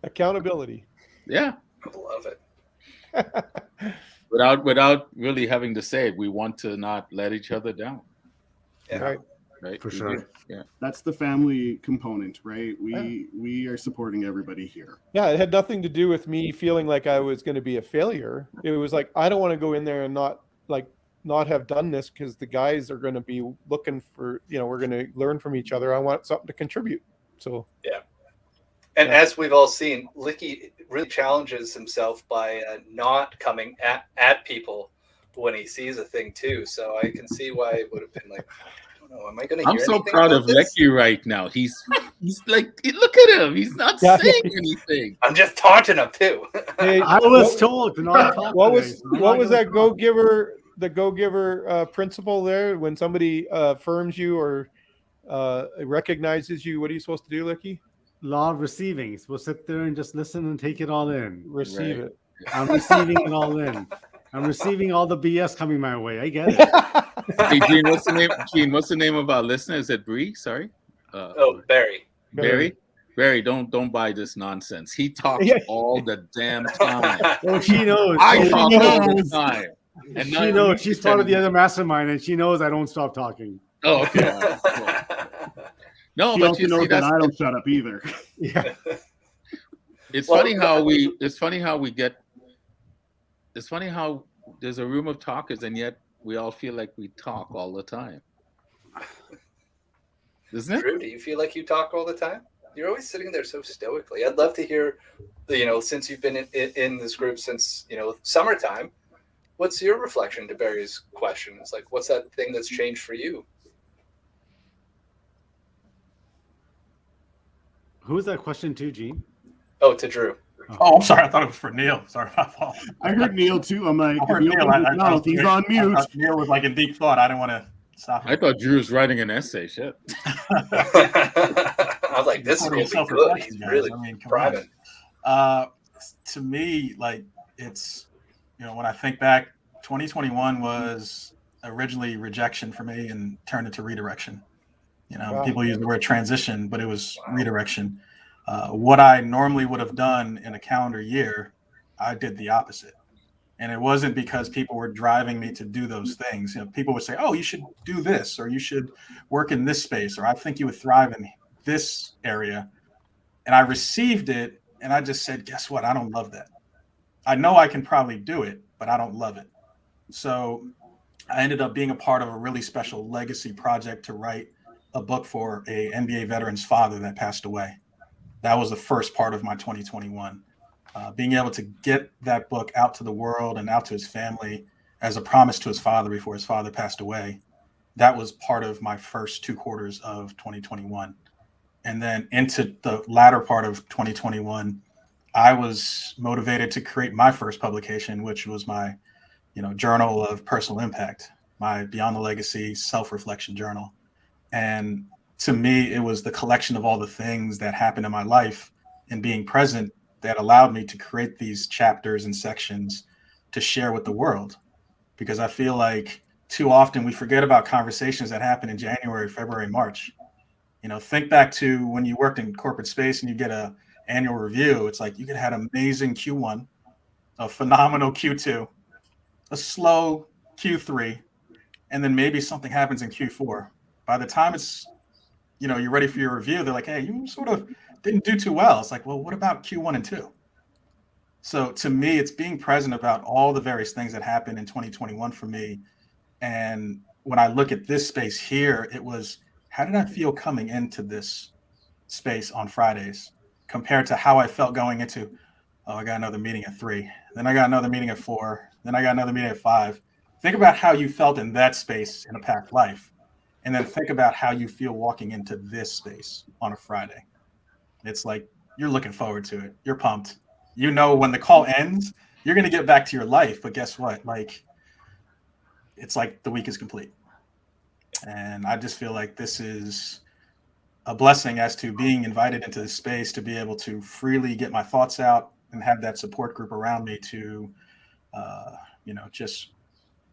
Accountability. Yeah. I love it. Without really having to say it, we want to not let each other down. Yeah. Right. For sure. Yeah. That's the family component, right? We are supporting everybody here. Yeah, it had nothing to do with me feeling like I was going to be a failure. It was like, I don't want to go in there and not have done this, because the guys are going to be looking for, we're going to learn from each other. I want something to contribute. So yeah. And as we've all seen, Licky really challenges himself by not coming at people when he sees a thing too. So I can see why it would have been like, I don't know, am I going to hear I'm so anything proud about of this? Licky right now. He's like, look at him. He's not saying anything. I'm just taunting him too. Hey, I was told to not talk. What today, was so I'm what not was gonna that talk. go-giver principle there? When somebody affirms you or recognizes you, what are you supposed to do, Licky? Law of receiving. We'll sit there and just listen and take it all in. Receive Right. it. I'm receiving it all in. I'm receiving all the BS coming my way. I get it. Hey, Gene, what's the name? Gene, what's the name of our listener? Is it Bree? Sorry. Oh, Barry. Barry, don't buy this nonsense. He talks all the damn time. Oh, she knows. I talk all the time. And She knows. She's part of the other mastermind, and she knows I don't stop talking. Oh, okay. No, He but also you knows see, that that's I don't shut up either. Yeah. it's funny how there's a room of talkers, and yet we all feel like we talk all the time. Isn't it? Drew, do you feel like you talk all the time? You're always sitting there so stoically. I'd love to hear, since you've been in this group since, summertime, what's your reflection to Barry's question? It's like, what's that thing that's changed for you? Who's that question to, Gene? Oh, to Drew. Oh, I'm sorry. I thought it was for Neil. Sorry, my fault. I heard Neil too. I'm like, I heard if he Neil. opens his mouth, he's on mute. Neil was like in deep thought. I didn't want to stop him. I thought Drew was writing an essay. Shit. I was like, this is going to be good. He's really private. To me, like, it's, when I think back, 2021 was originally rejection for me and turned into redirection. Wow. People use the word transition, but it was redirection. What I normally would have done in a calendar year, I did the opposite. And it wasn't because people were driving me to do those things. People would say, oh, you should do this, or you should work in this space, or I think you would thrive in this area. And I received it, and I just said, guess what? I don't love that. I know I can probably do it, but I don't love it. So I ended up being a part of a really special legacy project to write a book for a NBA veteran's father that passed away. That was the first part of my 2021. Being able to get that book out to the world and out to his family as a promise to his father before his father passed away. That was part of my first 2 quarters of 2021. And then into the latter part of 2021, I was motivated to create my first publication, which was my, journal of personal impact, my Beyond the Legacy self-reflection journal. And to me, it was the collection of all the things that happened in my life and being present that allowed me to create these chapters and sections to share with the world. Because I feel like too often we forget about conversations that happen in January, February, March. Think back to when you worked in corporate space and you get a annual review. It's like you could have had amazing Q1, a phenomenal Q2, a slow Q3, and then maybe something happens in Q4. By the time it's, you're ready for your review, they're like, hey, you sort of didn't do too well. It's like, well, what about Q1 and 2? So to me, it's being present about all the various things that happened in 2021 for me. And when I look at this space here, it was, how did I feel coming into this space on Fridays compared to how I felt going into, oh, I got another meeting at 3, then I got another meeting at 4, then I got another meeting at 5. Think about how you felt in that space in a packed life. And then think about how you feel walking into this space on a Friday. It's like, you're looking forward to it. You're pumped. When the call ends, you're going to get back to your life. But guess what? Like, it's like the week is complete. And I just feel like this is a blessing as to being invited into this space to be able to freely get my thoughts out and have that support group around me to, just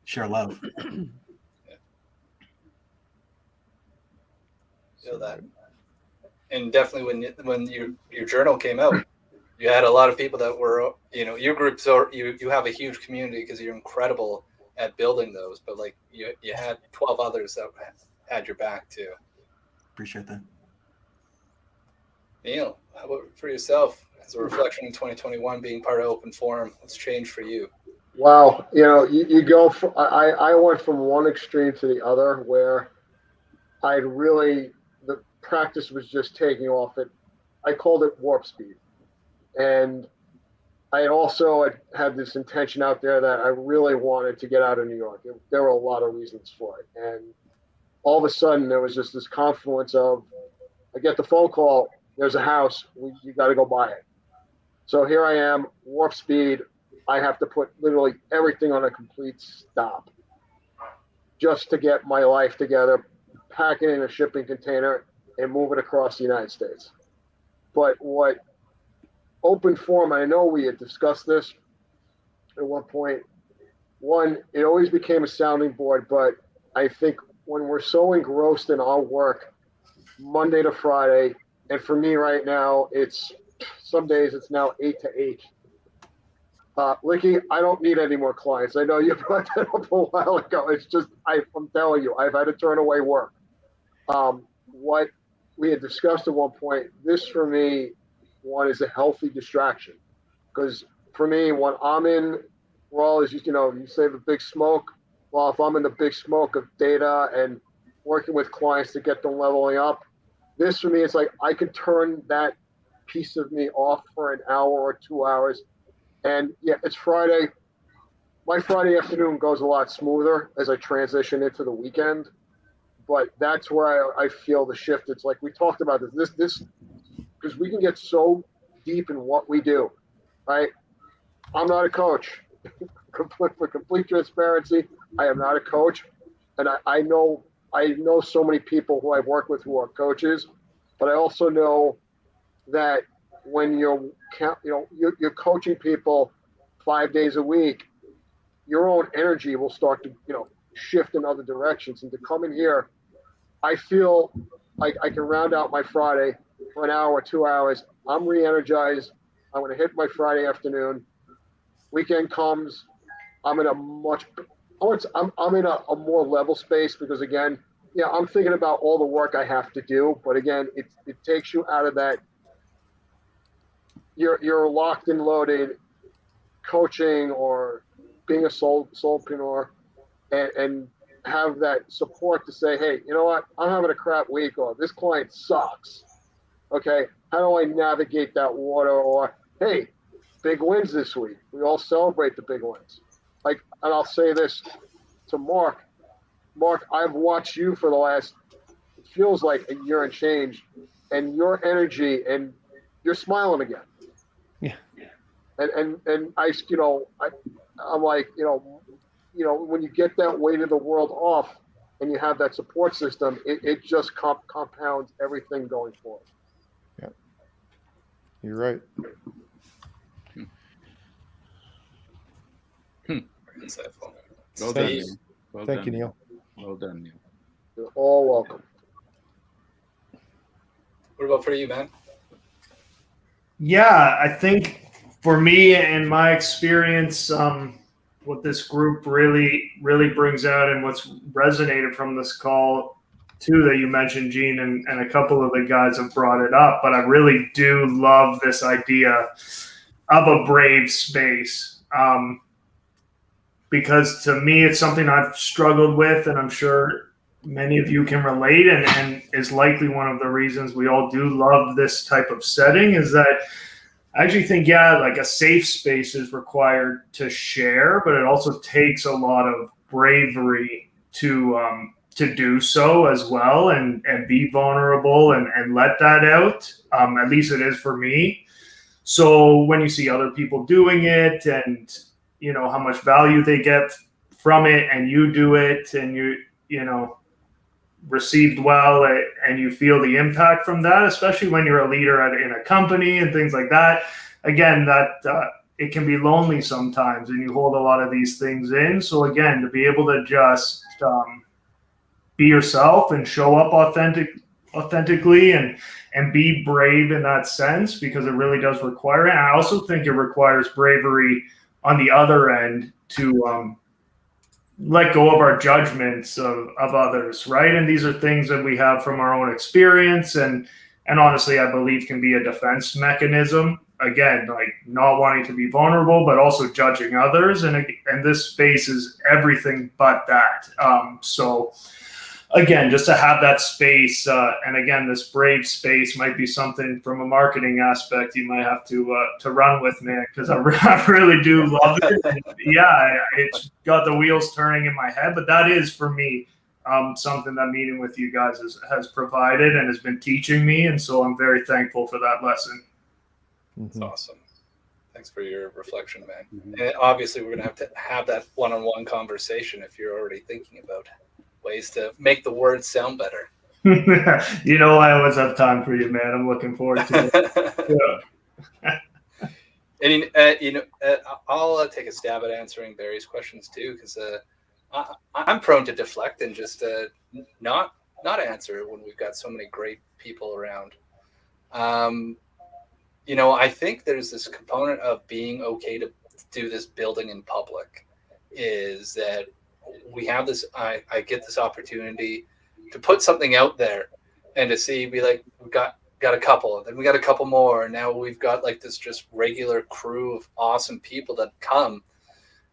share love. Feel that. And definitely when your journal came out, you had a lot of people that were, your group. So you have a huge community because you're incredible at building those. But like you had 12 others that had your back too. Appreciate that. Neil, how about for yourself as a reflection in 2021 being part of Open Forum? What's changed for you? Wow, you go from I went from one extreme to the other where the practice was just taking off at, I called it warp speed. And I also had this intention out there that I really wanted to get out of New York. There were a lot of reasons for it. And all of a sudden there was just this confluence of, I get the phone call, there's a house, you got to go buy it. So here I am, warp speed. I have to put literally everything on a complete stop just to get my life together, pack it in a shipping container, and move it across the United States. But what Open Forum, I know we had discussed this at one point. One, it always became a sounding board, but I think when we're so engrossed in our work, Monday to Friday, and for me right now, it's some days it's now 8 to 8. Licky, I don't need any more clients. I know you brought that up a while ago. It's just, I'm telling you, I've had to turn away work. What we had discussed at one point, this for me, one is a healthy distraction. Because for me, when I'm in, we're always, you say the big smoke. Well, if I'm in the big smoke of data and working with clients to get them leveling up, this for me, it's like I could turn that piece of me off for an hour or 2 hours. And yeah, it's Friday. My Friday afternoon goes a lot smoother as I transition into the weekend. But that's where I feel the shift. It's like we talked about this because we can get so deep in what we do, right? I'm not a coach. For complete transparency, I am not a coach, and I know so many people who I've worked with who are coaches, but I also know that when you're coaching people 5 days a week, your own energy will start to shift in other directions. And to come in here, I feel like I can round out my Friday for an hour or 2 hours. I'm re-energized. I'm going to hit my Friday afternoon. Weekend comes. I'm in a more level space because again, I'm thinking about all the work I have to do. But again, it takes you out of that. You're locked and loaded coaching or being a solopreneur and have that support to say, hey, you know what? I'm having a crap week, or this client sucks. Okay, how do I navigate that water? Or hey, big wins this week. We all celebrate the big wins. And I'll say this to Mark. Mark, I've watched you for the last, it feels like a year and change, and your energy, and you're smiling again. Yeah. And I'm like, when you get that weight of the world off and you have that support system, it just compounds everything going forward. Yeah, you're right. Insightful. Well done. Well Thank done, you, Neil. Well done, Neil. You're all welcome. What about for you, man? Yeah, I think for me and my experience, what this group really brings out and what's resonated from this call too that you mentioned, Gene, and a couple of the guys have brought it up, but I really do love this idea of a brave space. Because to me, it's something I've struggled with, and I'm sure many of you can relate, and is likely one of the reasons we all do love this type of setting is that I actually think, yeah, like a safe space is required to share, but it also takes a lot of bravery to do so as well and be vulnerable and let that out. At least it is for me. So when you see other people doing it and you know how much value they get from it and you do it and you know received well and you feel the impact from that, especially when you're a leader in a company and things like that. Again, that it can be lonely sometimes and you hold a lot of these things in. So again, to be able to just be yourself and show up authentically and be brave in that sense, because it really does require it. And I also think it requires bravery on the other end to let go of our judgments of others, right? And these are things that we have from our own experience and honestly, I believe can be a defense mechanism. Again, like not wanting to be vulnerable, but also judging others. And this space is everything but that. So again, just to have that space, and again, this brave space might be something from a marketing aspect you might have to run with, man, because I really do love it. And yeah, it's got the wheels turning in my head, but that is for me something that meeting with you guys has provided and has been teaching me, and so I'm very thankful for that lesson. That's awesome. Thanks for your reflection, man. And obviously, we're going to have that one-on-one conversation if you're already thinking about ways to make the words sound better. You know, I always have time for you, man. I'm looking forward to it. Yeah. And I'll take a stab at answering Barry's questions too, because I'm prone to deflect and just not answer when we've got so many great people around. I think there's this component of being okay to do this building in public, is that we have this, I get this opportunity to put something out there and to see, be like, we've got a couple, then we got a couple more. And now we've got like this just regular crew of awesome people that come.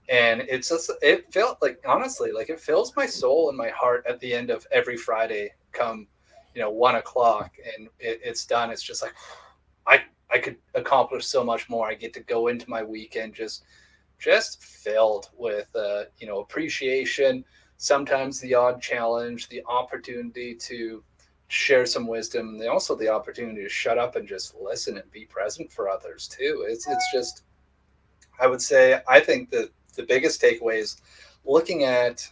And it's just, it felt like, honestly, like it fills my soul and my heart at the end of every Friday come, 1:00 and it's done. It's just like, I could accomplish so much more. I get to go into my weekend just filled with, appreciation, sometimes the odd challenge, the opportunity to share some wisdom, and also the opportunity to shut up and just listen and be present for others too. It's just, I would say, I think that the biggest takeaway is looking at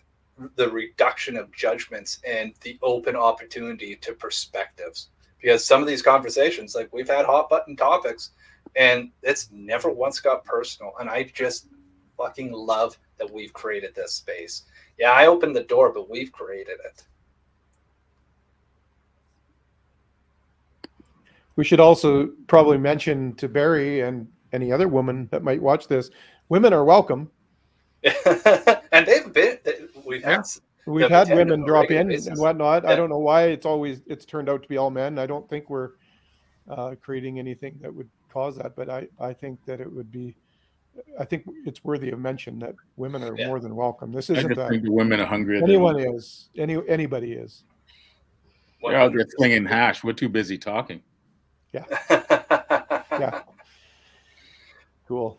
the reduction of judgments and the open opportunity to perspectives. Because some of these conversations, like we've had hot button topics and it's never once got personal. And I just fucking love that we've created this space. Yeah, I opened the door, but we've created it. We should also probably mention to Barry and any other woman that might watch this, women are welcome. And we've had women drop in basis. and whatnot. Yeah. I don't know why it's turned out to be all men. I don't think we're creating anything that would cause that, but I think that I think it's worthy of mention that women are more than welcome. This isn't I think the women are hungrier. Anybody is. They're out there slinging hash. We're too busy talking. Yeah. Yeah. Cool.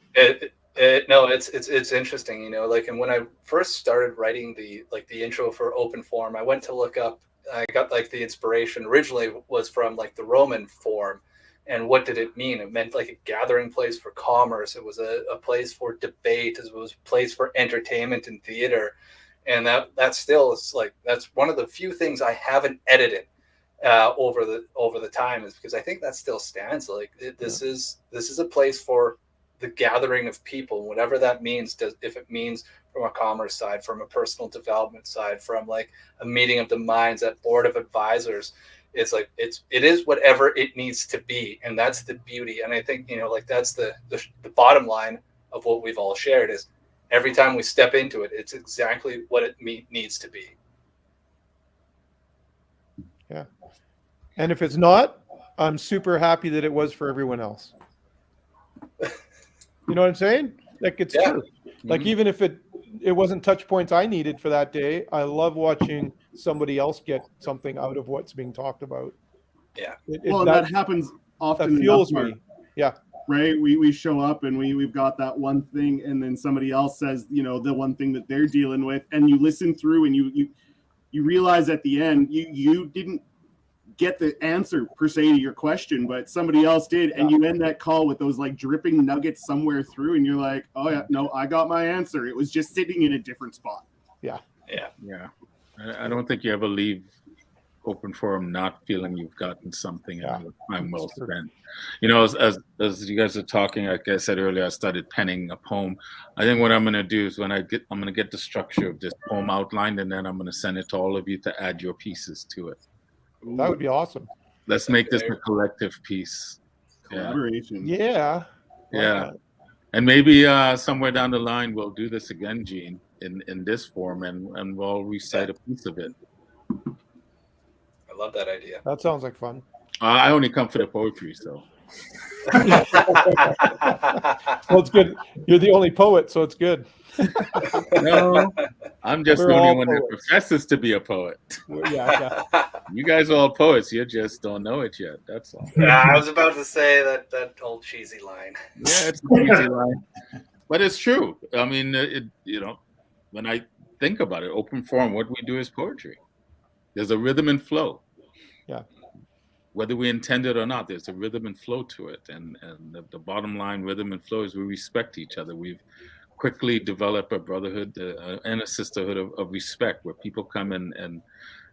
No, it's interesting, like, and when I first started writing the intro for Open Forum, I went to look up, I got like the inspiration originally was from like the Roman Forum. And what did it mean? It meant like a gathering place for commerce. It was a place for debate. It was a place for entertainment and theater. And that still is like, that's one of the few things I haven't edited over the time, is because I think that still stands. Like this is a place for the gathering of people, whatever that means. If it means from a commerce side, from a personal development side, from like a meeting of the minds, that board of advisors, it's like it is whatever it needs to be, and that's the beauty. And I think, you know, like that's the bottom line of what we've all shared is every time we step into it, it's exactly what it needs to be. Yeah. And if it's not, I'm super happy that it was for everyone else. You know what I'm saying? Like, it's true. Like, even if it wasn't touch points I needed for that day, I love watching somebody else get something out of what's being talked about. Yeah. That happens often. That fuels me. Yeah. Right. We show up and we've got that one thing, and then somebody else says, you know, the one thing that they're dealing with, and you listen through and you realize at the end you didn't get the answer per se to your question, but somebody else did, and you end that call with those like dripping nuggets somewhere through, and you're like, oh yeah, no, I got my answer. It was just sitting in a different spot. Yeah. I don't think you ever leave open forum not feeling you've gotten something and time well spent. You know, as you guys are talking, like I said earlier, I started penning a poem. I think what I'm going to do is I'm going to get the structure of this poem outlined, and then I'm going to send it to all of you to add your pieces to it. That would be awesome. Let's make this a collective piece. Collaboration. Yeah. And maybe somewhere down the line we'll do this again, Gene, in this form, and we'll recite a piece of it. I love that idea. That sounds like fun. I only come for the poetry, so. Well, it's good. You're the only poet, so it's good. No, I'm just We're the only all one that poets. professes to be a poet. Yeah. You guys are all poets. You just don't know it yet. That's all. Yeah, I was about to say that old cheesy line. Yeah, it's a cheesy line, but it's true. I mean, you know, when I think about it, open forum, what we do is poetry. There's a rhythm and flow. Yeah. Whether we intend it or not, there's a rhythm and flow to it. And the bottom line rhythm and flow is we respect each other. We've quickly developed a brotherhood and a sisterhood of respect, where people come in and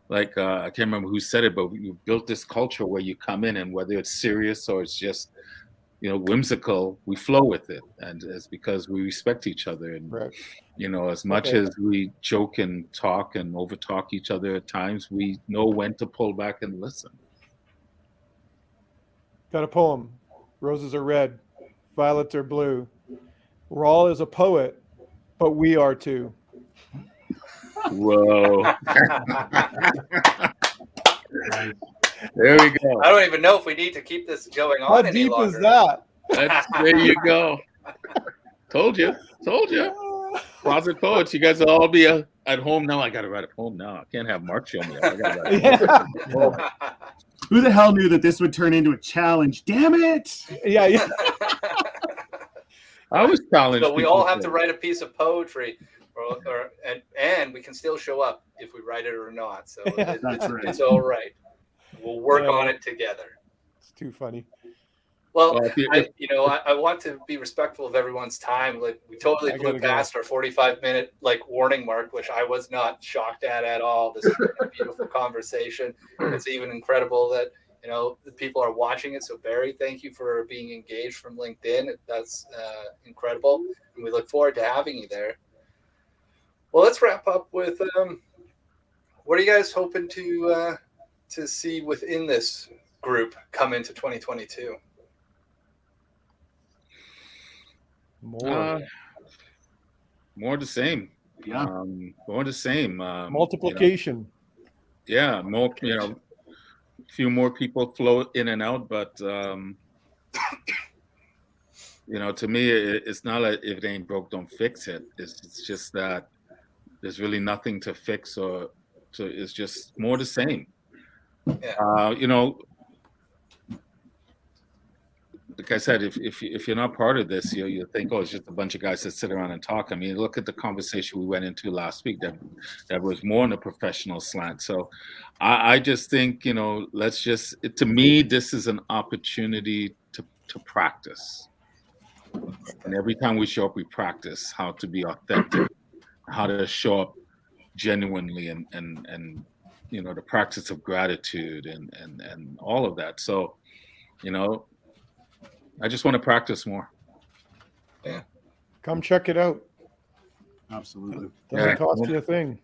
like, I can't remember who said it, but we've built this culture where you come in and whether it's serious or it's just, you know, whimsical, we flow with it. And it's because we respect each other. And, you know, as much as we joke and talk and overtalk each other at times, we know when to pull back and listen. Got a poem. Roses are red, violets are blue. Raul is a poet, but we are too. Whoa. There we go. I don't even know if we need to keep this going on any longer. How deep is that? There you go. Told you. Closet poets. You guys will all be at home now. I got to write a poem now. I can't have Mark show me. I got to write a poem. Who the hell knew that this would turn into a challenge? Damn it! Yeah. I was challenged. So we all have to write a piece of poetry, and we can still show up if we write it or not. So it's all right. We'll work on it together. It's too funny. Well, I want to be respectful of everyone's time. Like, we totally blew past our 45-minute warning mark, which I was not shocked at all. This is a beautiful conversation. It's even incredible that the people are watching it. So Barry, thank you for being engaged from LinkedIn. That's incredible, and we look forward to having you there. Well, let's wrap up with what are you guys hoping to see within this group come into 2022? More the same. Yeah. More the same. Multiplication. More. A few more people flow in and out, but to me, it's not like if it ain't broke, don't fix it. It's just that there's really nothing to fix, so it's just more the same. Yeah. Like I said, if you're not part of this, you think, oh, it's just a bunch of guys that sit around and talk. I mean, look at the conversation we went into last week. That was more on a professional slant. So I just think, to me, this is an opportunity to practice. And every time we show up, we practice how to be authentic, how to show up genuinely, and the practice of gratitude and all of that. So, I just want to practice more. Come check it out. Absolutely. Doesn't cost you a thing.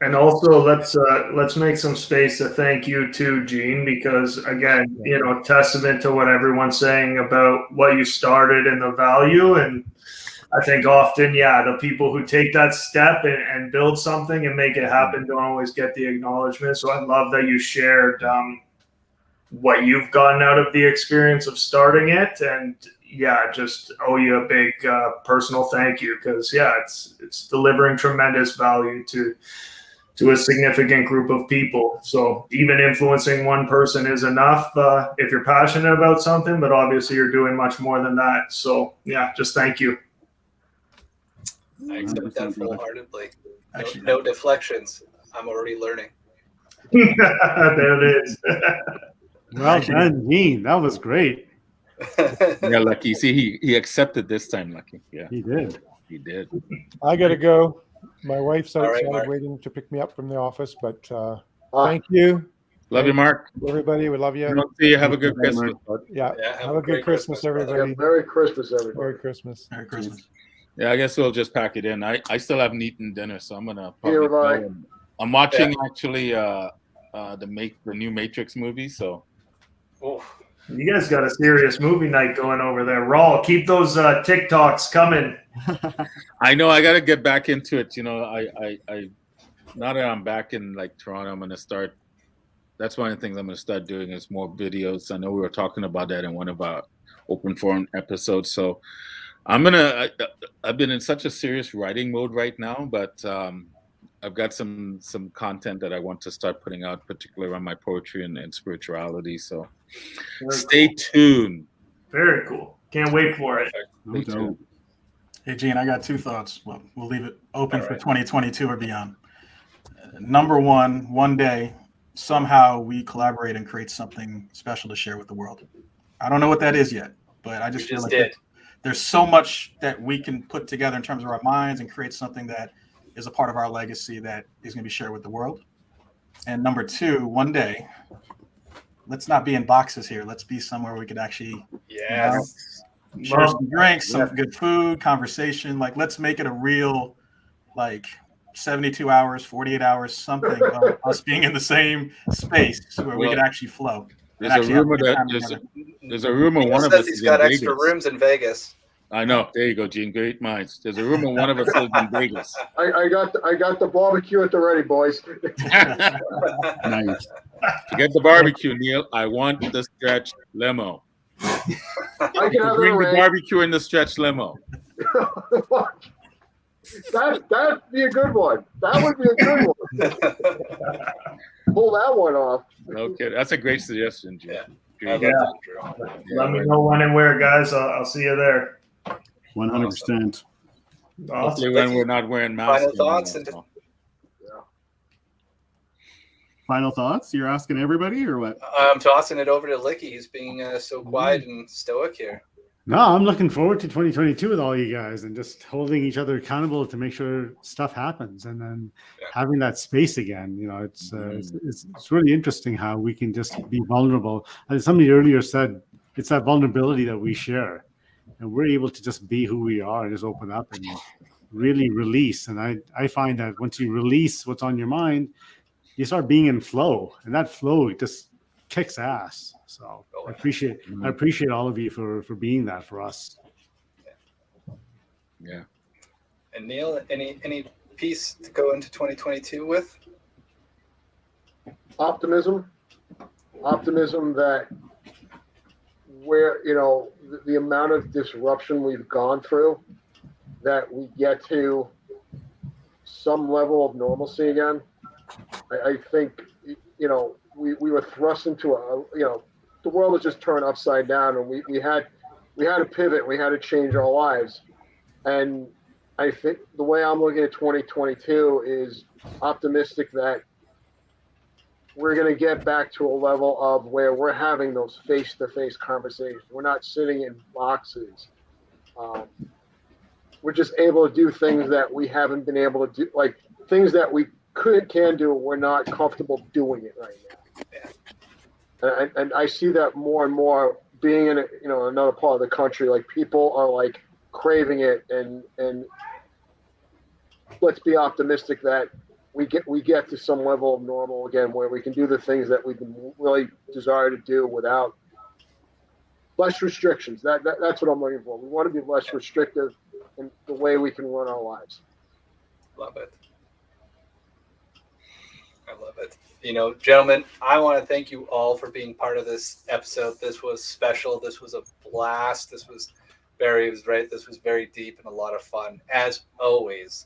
And also, let's make some space to thank you too, Gene, because again, testament to what everyone's saying about what you started and the value. And I think often, the people who take that step and build something and make it happen don't always get the acknowledgement. So I love that you shared what you've gotten out of the experience of starting it, and just owe you a big personal thank you, because it's delivering tremendous value to a significant group of people. So even influencing one person is enough if you're passionate about something, but obviously you're doing much more than that. So just thank you. I accept that full-heartedly. Actually, No deflections. I'm already learning. There it is. Well done, Gene. That was great. Yeah, Lucky. See, he accepted this time, Lucky. Yeah, He did. he did. I got to go. My wife's All right, outside Mark. waiting to pick me up from the office, but thank you. Love you, Mark. Everybody, we love you. See you. Have a good Christmas. Yeah. Have Have a good Christmas, brother. everybody. Merry Christmas, everybody. Merry Christmas. Merry Christmas. Yeah, I guess we'll just pack it in. I still haven't eaten dinner, so I'm gonna Here, probably bye. go. I'm watching actually the new Matrix movie. So Oof. You guys got a serious movie night going over there. Raul, keep those TikToks coming. I know I got to get back into it. I now that I'm back in like Toronto, I'm gonna start. That's one of the things I'm gonna start doing is more videos. I know we were talking about that in one of our open forum episodes. So I've been in such a serious writing mode right now, but I've got some content that I want to start putting out, particularly around my poetry and spirituality. So stay tuned. Very cool. Can't wait for it. Stay tuned. Hey, Gene, I got two thoughts. Well, we'll leave it open for 2022 or beyond. Number one day, somehow we collaborate and create something special to share with the world. I don't know what that is yet, but I just feel like there's so much that we can put together in terms of our minds and create something that is a part of our legacy that is going to be shared with the world. And number two, one day, let's not be in boxes here. Let's be somewhere we could actually share some drinks, some good food, conversation. Like, let's make it a real, 72 hours, 48 hours, something of us being in the same space where we could actually flow. There's a rumor one of us he's got extra rooms in Vegas. I know. There you go, Gene. Great minds. There's a rumor one of us lives in Vegas. I got the barbecue at the ready, boys. Nice. Forget the barbecue, Neil. I want the stretch limo. I can have bring the barbecue in the stretch limo. That'd be a good one. That would be a good one. Pull that one off. Okay, that's a great suggestion, Jim. Let me know when and where, guys. I'll see you there. 100%. Hopefully when we're not wearing masks. Final thoughts? Final thoughts? You're asking everybody or what? I'm tossing it over to Licky. He's being so quiet and stoic here. No, I'm looking forward to 2022 with all you guys and just holding each other accountable to make sure stuff happens, and then having that space again. It's really interesting how we can just be vulnerable. As somebody earlier said, it's that vulnerability that we share, and we're able to just be who we are and just open up and really release. And I find that once you release what's on your mind, you start being in flow, and that flow just kicks ass. So I appreciate all of you for being that for us. Yeah. And Neil, any piece to go into 2022 with? Optimism that the amount of disruption we've gone through, that we get to some level of normalcy again. I think, we were thrust into the world has just turned upside down, and we had to pivot. We had to change our lives. And I think the way I'm looking at 2022 is optimistic that we're going to get back to a level of where we're having those face-to-face conversations. We're not sitting in boxes. We're just able to do things that we haven't been able to do, like things that we can do. We're not comfortable doing it right now. And I see that more and more being in another part of the country. Like, people are like craving it, and let's be optimistic that we get to some level of normal again, where we can do the things that we've been really desire to do without less restrictions. That's what I'm looking for. We want to be less restrictive in the way we can run our lives. Love it. I love it. Gentlemen, I want to thank you all for being part of this episode. This was special. This was a blast. This was very deep and a lot of fun, as always.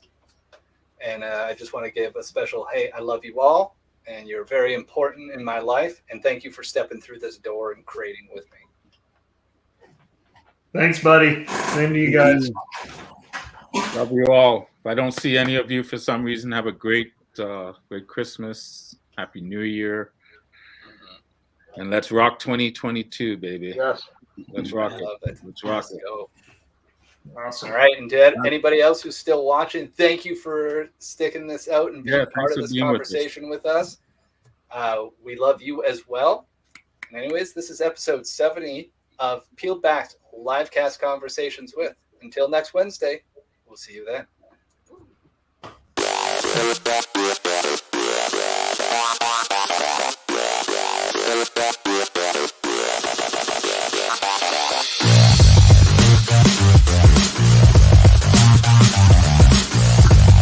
And I just want to give a special, hey, I love you all, and you're very important in my life. And thank you for stepping through this door and creating with me. Thanks, buddy. Same to you guys. Love you all. If I don't see any of you for some reason, have a great Christmas, Happy New Year, and let's rock 2022, baby. Yes. Let's rock I it. love it. Let's rock it. Go. Awesome. All right, and anybody else who's still watching, thank you for sticking this out and being part of this conversation with us. We love you as well. And anyways, this is episode 70 of Pealed Back LiveCast Conversations With. Until next Wednesday, we'll see you then.